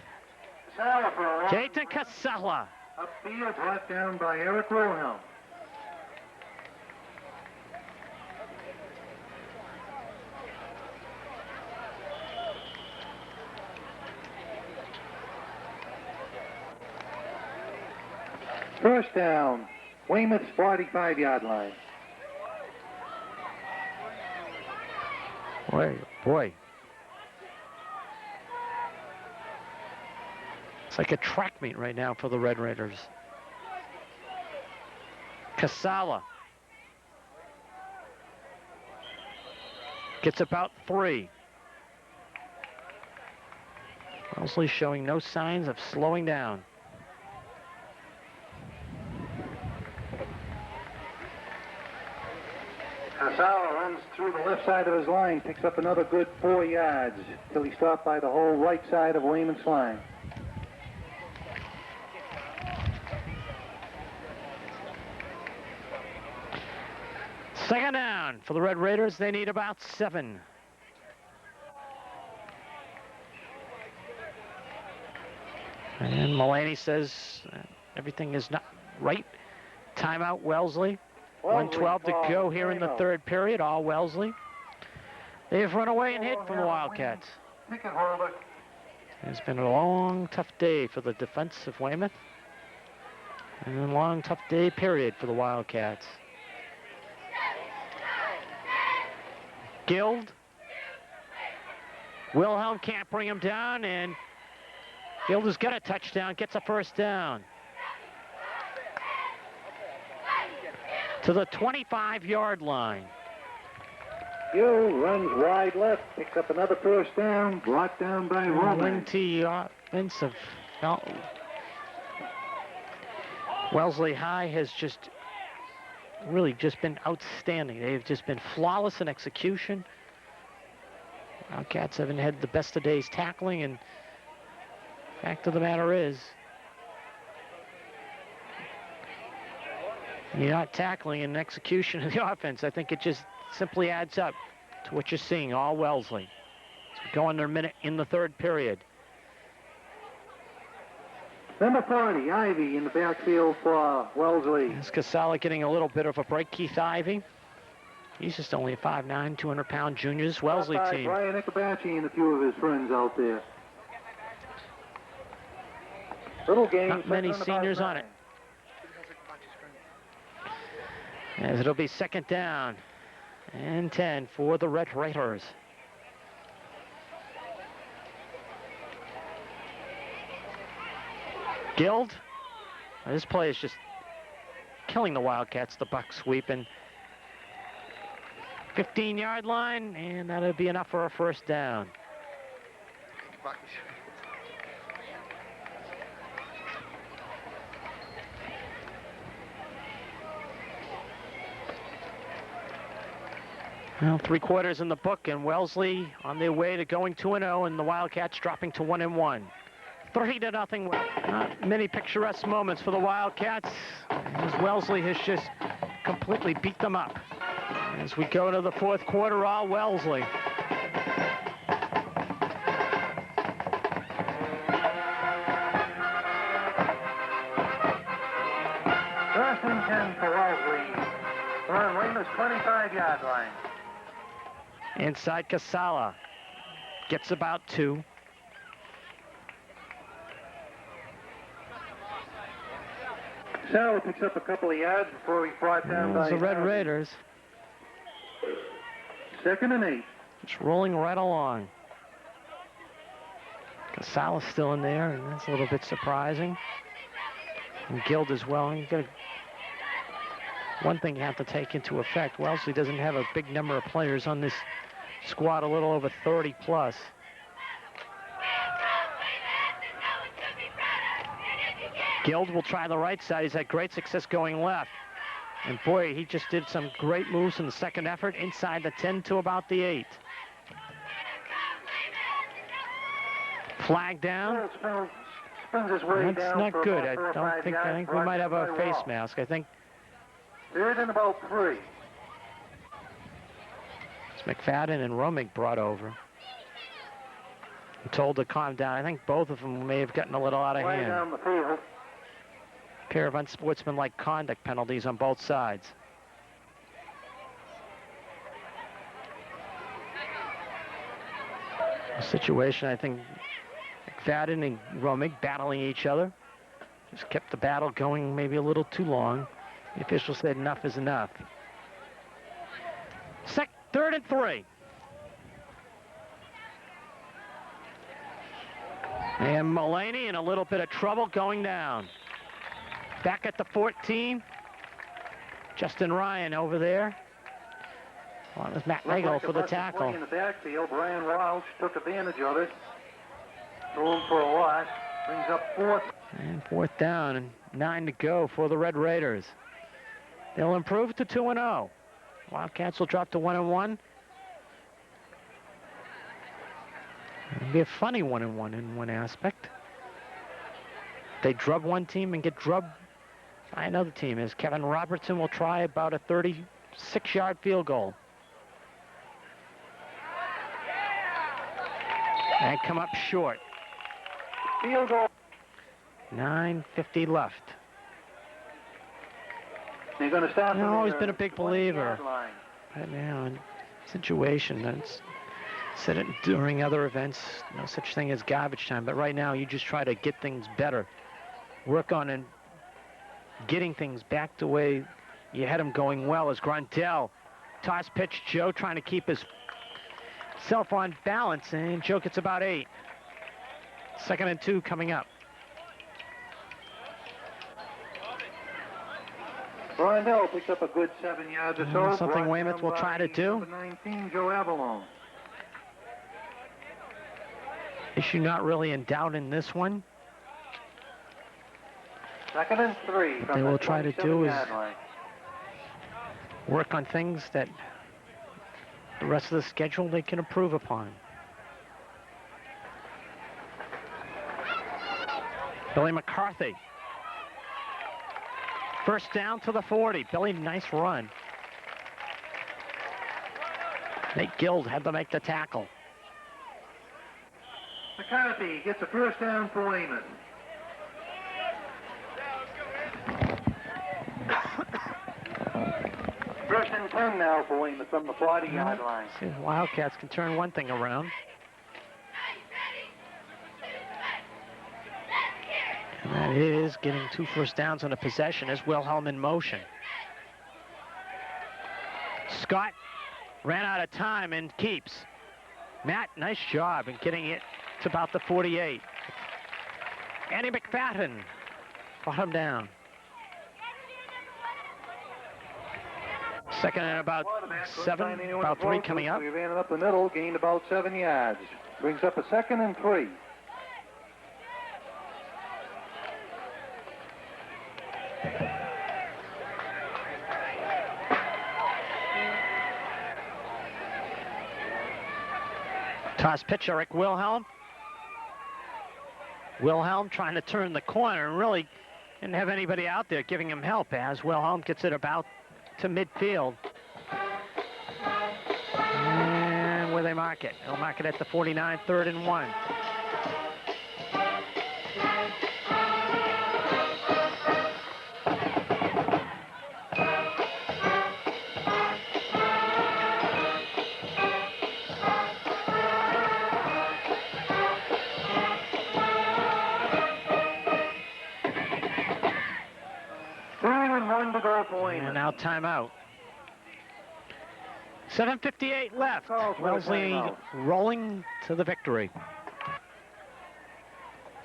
Gaten Casala. Upfield, brought down by Eric Wilhelm. First down, Weymouth's 45-yard line. Boy. It's like a track meet right now for the Red Raiders. Casala gets about 3. Wellesley showing no signs of slowing down. Casala runs through the left side of his line, picks up another good 4 yards till he stopped by the whole right side of Weymouth's line. Second down for the Red Raiders. They need about 7. And Mullaney says everything is not right. Timeout, Wellesley. 1:12 to go here in the third period, all Wellesley. They've run away and hit from the Wildcats. It's been a long, tough day for the defense of Weymouth. And a long, tough day, period, for the Wildcats. Guild. Wilhelm can't bring him down, and Guild has got a touchdown, gets a first down. To the 25-yard line. Gill runs wide left, picks up another first down, brought down by Roman. Offensive. Wellesley High has just really just been outstanding. They've just been flawless in execution. Wildcats haven't had the best of days tackling, and fact of the matter is, you're not tackling and execution of the offense. I think it just simply adds up to what you're seeing, all Wellesley. So we go under a minute in the third period. Number 40, Ivy in the backfield for Wellesley. Is Casala getting a little bit of a break, Keith Ivy? He's just only a 5'9", 200-pound juniors Wellesley team. Brian Ikabachi and a few of his friends out there. Little game. Not many seniors on it. As it'll be second down and 10 for the Red Raiders. Guild. This play is just killing the Wildcats, the buck sweep, and 15-yard line, and that'll be enough for a first down. Well, 3 quarters in the book, and Wellesley on their way to going 2-0, and the Wildcats dropping to 1-1. 3-0. Not many picturesque moments for the Wildcats, as Wellesley has just completely beat them up. As we go to the fourth quarter, all Wellesley. First and 10 for Wellesley. We're on Weymouth's 25-yard line. Inside Casala. Gets about 2. Casala picks up a couple of yards before he's brought down by the Red Raiders. Second and 8. It's rolling right along. Casala's still in there, and that's a little bit surprising. And Guild as well. And one thing you have to take into effect, Wellesley doesn't have a big number of players on this squad, a little over 30 plus. Guild will try the right side. He's had great success going left. And boy, he just did some great moves in the second effort inside the 10 to about the 8. Flag down. Spins his way That's down not for good. about 4 or 5 I think yards, we might have a brought face down by mask. I think Third and about 3. it's McFadden and Romig brought over. I'm told to calm down. I think both of them may have gotten a little out of Way hand. down the field. Pair of unsportsmanlike conduct penalties on both sides. A situation, I think, McFadden and Romig battling each other. Just kept the battle going maybe a little too long. The official said enough is enough. Third and 3. And Mullaney in a little bit of trouble going down. Back at the 14. Justin Ryan over there. Well, it was Matt Nagel for the tackle. In the backfield, Brian Walsh took advantage of it. Threw him for a loss. Brings up 4th. And 4th down and 9 to go for the Red Raiders. They'll improve to 2-0. Wildcats will drop to 1-1. It'll be a funny 1-1 in one aspect. They drub one team and get drubbed by another team, as Kevin Robertson will try about a 36-yard field goal. And come up short. Field goal. 9:50 left. You're going to start. I've always been a big believer. Right now, in situation, that's said it during other events, no such thing as garbage time. But right now, you just try to get things better, work on and getting things back the way you had them going well. As Grandel toss pitch, Joe trying to keep his self on balance, and Joe gets about 8. 2nd and 2 coming up. Grandel picks up a good 7 yards or so. Something Weymouth will try to do. Number 19, Joe Avalon. Issue not really in doubt in this one. 2nd and 3. What they will try to do is work on things that the rest of the schedule they can improve upon. Billy McCarthy. First down to the 40. Billy, nice run. Nate Guild had to make the tackle. McCarthy gets a first down for Weymouth. First and 10 now for Weymouth from the 40-yard line. See, the Wildcats can turn one thing around. And that is getting 2 first downs on a possession as Wilhelm in motion. Scott ran out of time and keeps. Matt, nice job in getting it to about the 48. Andy McFadden brought him down. 2nd and about 7, about 3 coming up. We ran it up the middle, gained about 7 yards. Brings up a 2nd and 3. Toss pitch, Eric Wilhelm. Wilhelm trying to turn the corner and really didn't have anybody out there giving him help as Wilhelm gets it about to midfield. And where they mark it? They'll mark it at the 49, 3rd and 1. And now timeout. 7:58 left. Wellesley rolling to the victory.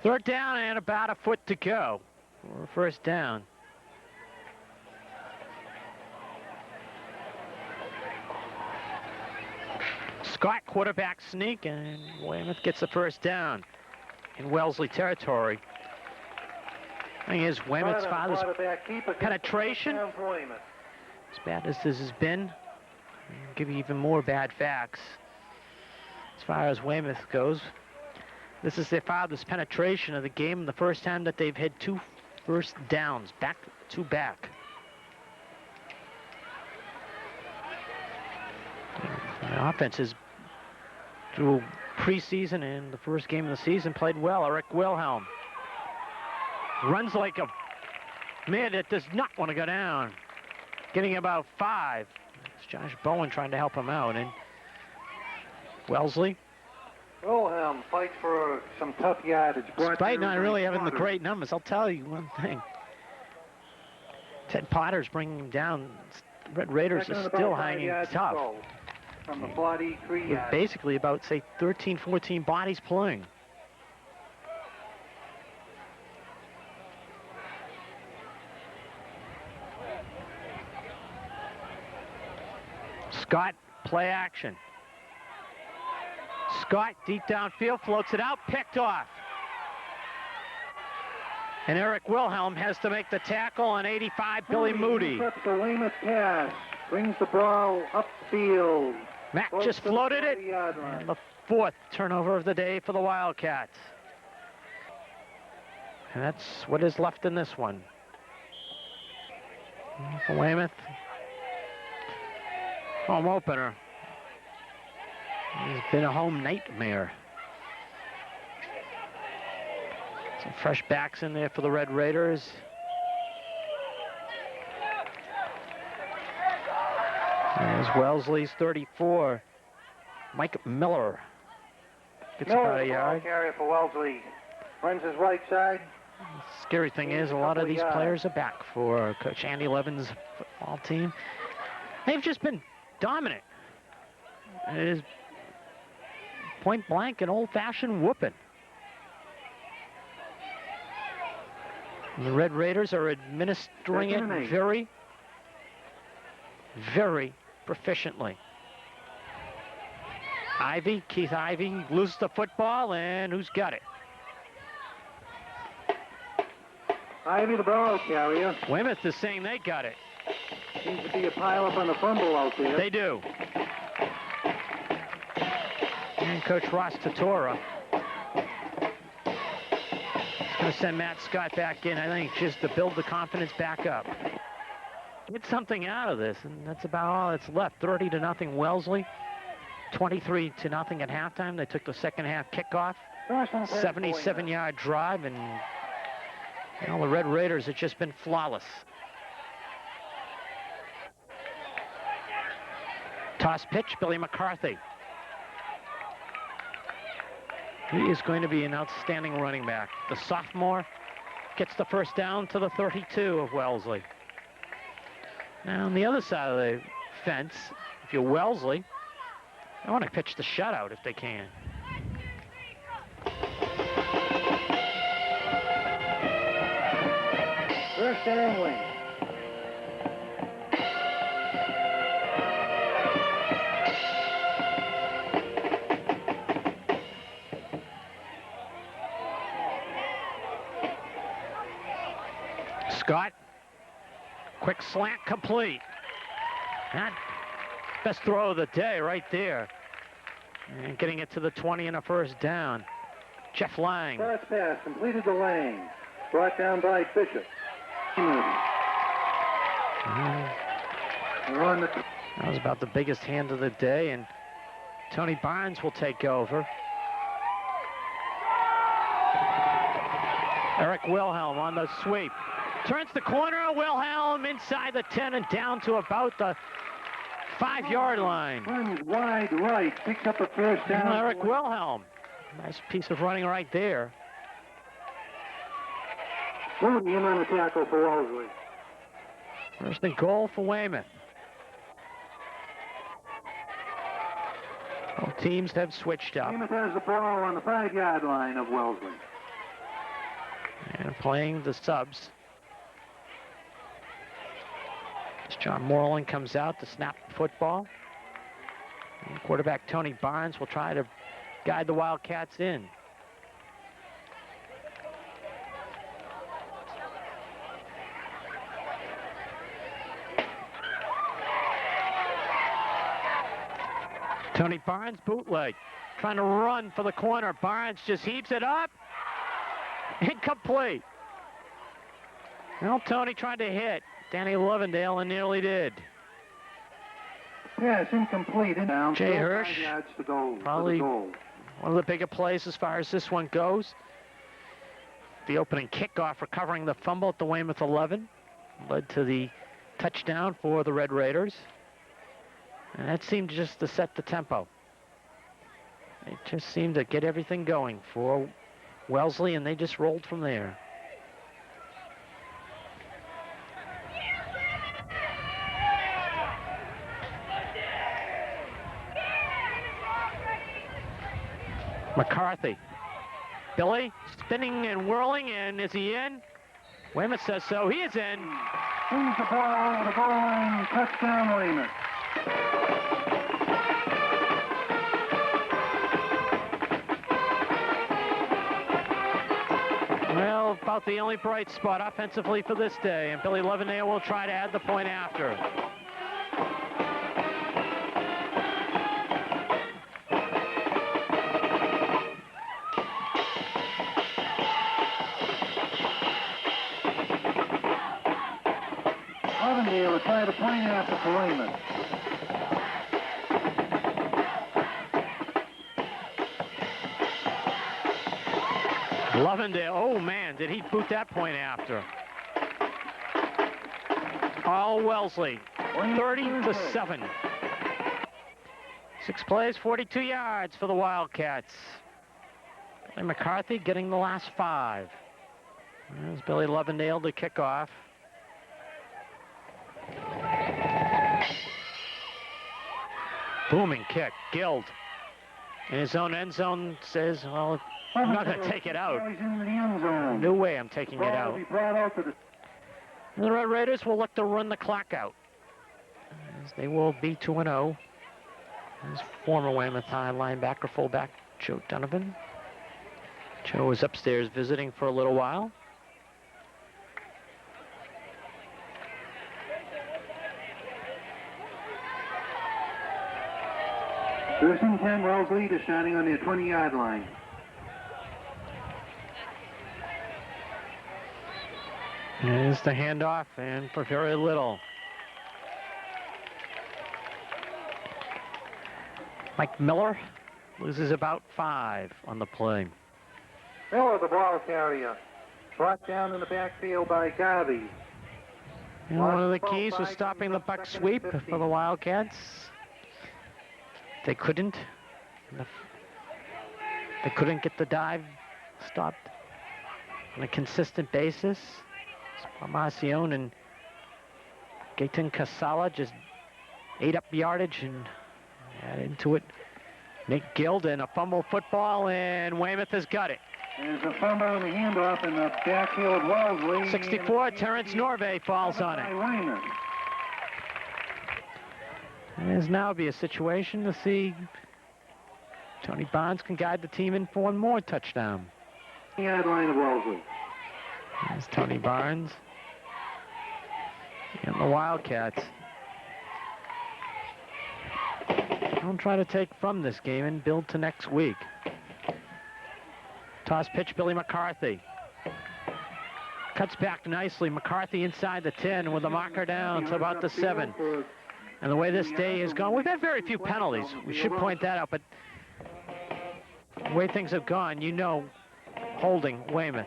3rd down and about a foot to go for first down. Scott quarterback sneak, and Weymouth gets the first down in Wellesley territory. Thing is, Weymouth's father's penetration, as bad as this has been, I'll give you even more bad facts. As far as Weymouth goes, this is their father's penetration of the game, the first time that they've had 2 first downs, back to back. The offense is, through preseason and the first game of the season, played well. Eric Wilhelm runs like a man that does not want to go down. Getting about 5. It's Josh Bowen trying to help him out. And Wellesley. Wilhelm fights for some tough yardage. Despite not really having the great numbers, I'll tell you one thing. Ted Potter's bringing him down. Red Raiders are still hanging tough. From the 43 with yards. basically about, say, 13, 14 bodies playing. Scott, play action. Scott, deep downfield, floats it out, picked off. And Eric Wilhelm has to make the tackle on 85, Billy Moody. The Weymouth pass. Brings the ball upfield. Mack Close just to the floated it. 40-yard line. And the 4th turnover of the day for the Wildcats. And that's what is left in this one. For Weymouth, home opener. It's been a home nightmare. Some fresh backs in there for the Red Raiders. There's Wellesley's 34. Mike Miller gets about a yard. Carrier for Wellesley. Runs his right side. The scary thing is a lot of these players are back for Coach Andy Levin's football team. They've just been dominant. It is point blank an old-fashioned whooping. The Red Raiders are administering it very, very proficiently. Keith Ivy loses the football, and who's got it? Ivy, the ball carrier. Weymouth is saying they got it. Seems to be a pile-up on the fumble out there. They do. And Coach Ross Totora is going to send Matt Scott back in, I think, just to build the confidence back up. Get something out of this, and that's about all that's left. 30-0 Wellesley. 23-0 at halftime. They took the second half kickoff. 77-yard drive, and the Red Raiders have just been flawless. Toss pitch, Billy McCarthy. He is going to be an outstanding running back. The sophomore gets the first down to the 32 of Wellesley. Now on the other side of the fence, if you're Wellesley, I want to pitch the shutout if they can. First down wing. Scott, quick slant complete. That best throw of the day right there. And getting it to the 20 and a first down. Jeff Lang. First pass completed the lane. Brought down by Bishop. That was about the biggest hand of the day, and Tony Barnes will take over. Eric Wilhelm on the sweep. Turns the corner, Wilhelm inside the 10 and down to about the 5-yard line. Runs wide right, picks up a first down. Eric Wilhelm. Nice piece of running right there. Moving in on the tackle for Wellesley. First and goal for Weymouth. Both teams have switched up. Weymouth has the ball on the 5-yard line of Wellesley. And playing the subs. As John Moreland comes out to snap the football. And quarterback Tony Barnes will try to guide the Wildcats in. Tony Barnes bootleg, trying to run for the corner. Barnes just heaves it up. Incomplete. Well, Tony tried to hit Danny Lovendale and nearly did. Yeah, it's incomplete. Down Jay Hirsch, to goal, probably one of the bigger plays as far as this one goes. The opening kickoff, recovering the fumble at the Weymouth 11, led to the touchdown for the Red Raiders. And that seemed just to set the tempo. It just seemed to get everything going for Wellesley, and they just rolled from there. McCarthy. Billy spinning and whirling, and is he in? Weymouth says so. He is in. Brings the ball over the goal line. Touchdown, Weymouth. Well, about the only bright spot offensively for this day, and Billy Lovendale will try to add the point after. Lovendale will try to point after for Weymouth. Lovendale, oh man, did he boot that point after. All Wellesley, 30-7. 6 plays, 42 yards for the Wildcats. Billy McCarthy getting the last 5. There's Billy Lovendale to kick off. Booming kick, Guild. In his own end zone says, well, I'm not going to take it out. No way I'm taking it out. And the Red Raiders will look to run the clock out, as they will be 2-0. As former Weymouth High linebacker, fullback Joe Donovan. Joe was upstairs visiting for a little while. First and 10, Wellesley is standing on their 20-yard line. Here's the handoff, and for very little. Mike Miller loses about 5 on the play. Miller, the ball carrier, brought down in the backfield by Garvey. And one of the keys was stopping the buck sweep for the Wildcats. They couldn't. They couldn't get the dive stopped on a consistent basis. Marcion and Gaten Casala just ate up yardage and add into it. Nick Guild and a fumble football, and Weymouth has got it. There's a fumble on the handoff in the backfield of Wellesley. 64, Terrence Norvay falls on it. There's now be a situation to see Tony Barnes can guide the team in for one more touchdown. Yard line of Wellesley. There's Tony Barnes and the Wildcats. Don't try to take from this game and build to next week. Toss pitch, Billy McCarthy. Cuts back nicely. McCarthy inside the 10 with the marker down to about the 7. And the way this day has gone, we've had very few penalties. We should point that out, but the way things have gone, you know, holding Weymouth.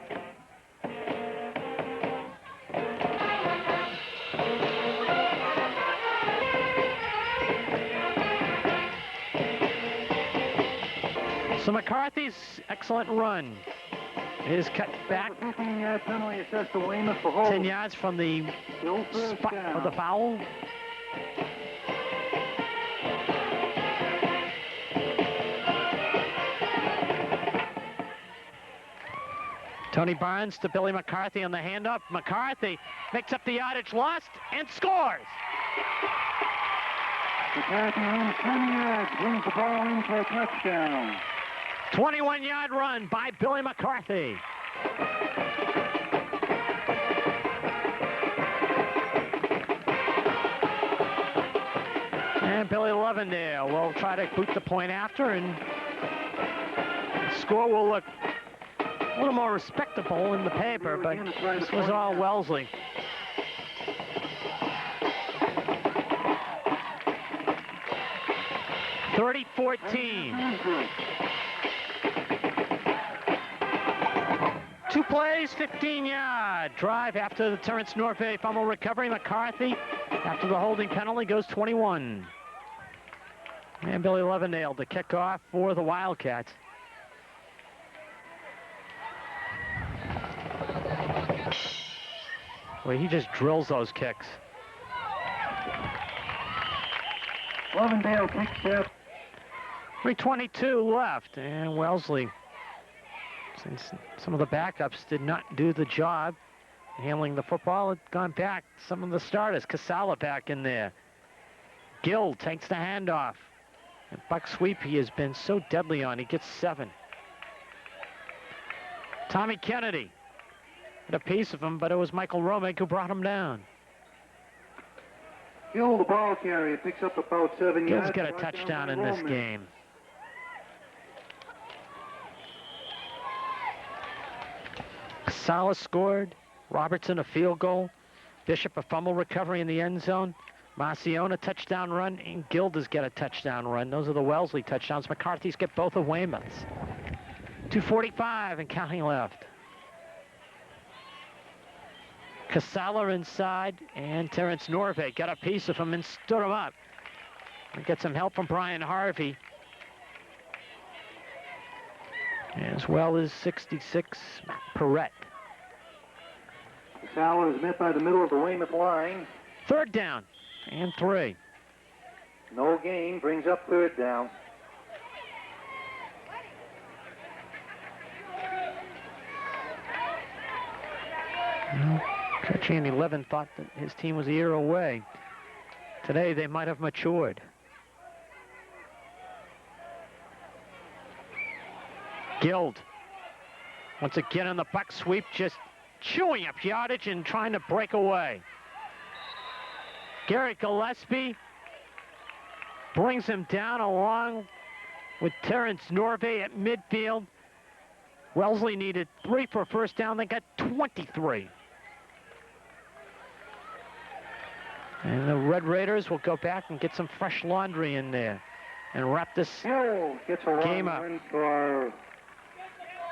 So McCarthy's excellent run is cut back 10 yards from the spot of the foul. Tony Barnes to Billy McCarthy on the handoff. McCarthy makes up the yardage lost and scores. McCarthy runs 10 yards, brings the ball in for a touchdown. 21-yard run by Billy McCarthy. And Billy Lovendale will try to boot the point after, and the score will look a little more respectable in the paper, but this was all Wellesley. (30-14). 2 plays, 15-yard drive after the Terrence Norvay fumble recovery. McCarthy, after the holding penalty, goes 21. And Billy Lovendale to kick off for the Wildcats. Well, he just drills those kicks. Lovendale kicks up. 3:22 left, and Wellesley, since some of the backups did not do the job handling the football, had gone back. Some of the starters, Casala back in there. Gill takes the handoff. And buck sweep he has been so deadly on. He gets 7. Tommy Kennedy had a piece of him, but it was Michael Romick who brought him down. Gill, the ball carrier, picks up about 7 yards. Gill's got a touchdown in this game. Casala scored. Robertson a field goal. Bishop, a fumble recovery in the end zone. Marcion, a touchdown run, and Gilda's get a touchdown run. Those are the Wellesley touchdowns. McCarthy's get both of Weymouth's. 2:45 and counting left. Casala inside, and Terrence Norvay got a piece of him and stood him up. And get some help from Brian Harvey. As well as 66, Matt Perrette. Casala is met by the middle of the Weymouth line. 3rd down and 3. No gain, brings up 3rd down. Coach Andy Levin thought that his team was a year away. Today they might have matured. Guild, once again on the buck sweep, just chewing up yardage and trying to break away. Gary Gillespie brings him down along with Terrence Norvay at midfield. Wellesley needed 3 for a first down. They got 23. And the Red Raiders will go back and get some fresh laundry in there and wrap this gets a game up. Run for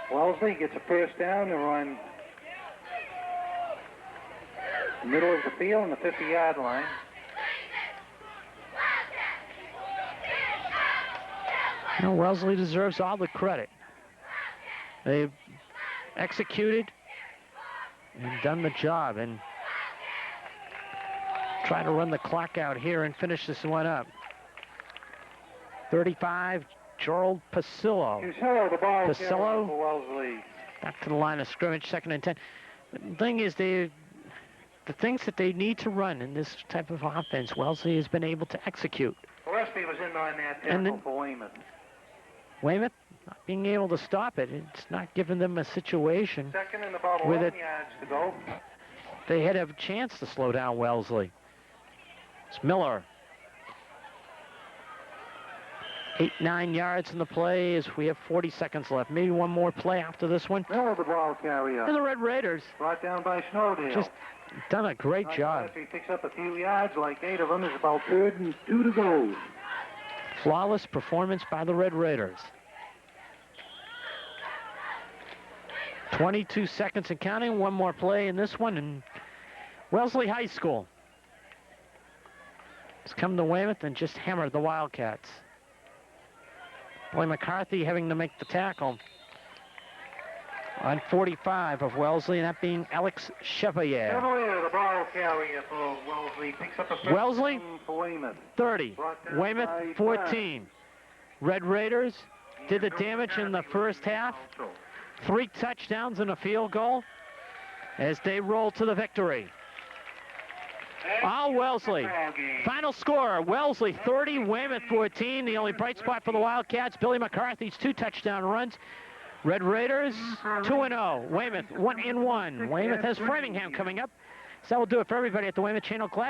Wellesley, gets a first down and run middle of the field on the 50-yard line. You know, Wellesley deserves all the credit. They've executed and done the job and try to run the clock out here and finish this one up. 35, Gerald Pasillo. The ball Pasillo for Wellesley. Back to the line of scrimmage, 2nd and 10. The thing is, the things that they need to run in this type of offense, Wellesley has been able to execute. Gillespie was in on that tackle for Weymouth. Weymouth not being able to stop it. It's not giving them a situation 2nd and about with 11 yards to go. They had a chance to slow down Wellesley. It's Miller. 8-9 yards in the play as we have 40 seconds left. Maybe one more play after this one. Miller, the ball carrier. And the Red Raiders Brought down by Snowdale. just done a great job. He picks up a few yards, like 8 of them. Is about 3rd and 2 to go. Flawless performance by the Red Raiders. 22 seconds and counting. One more play in this one. And Wellesley High School has come to Weymouth and just hammered the Wildcats. Boy, McCarthy having to make the tackle on 45 of Wellesley, and that being Alex Chevalier. Chevalier, the ball carrier for Wellesley. Picks up a first Wellesley, down for Weymouth. 30. Weymouth, 14. Red Raiders did the damage in the first half. 3 touchdowns and a field goal as they roll to the victory. All Wellesley. Final score, Wellesley 30, Weymouth 14. The only bright spot for the Wildcats, Billy McCarthy's 2 touchdown runs. Red Raiders 2-0. Weymouth 1-1. Weymouth has Framingham coming up. So that will do it for everybody at the Weymouth Channel. Glad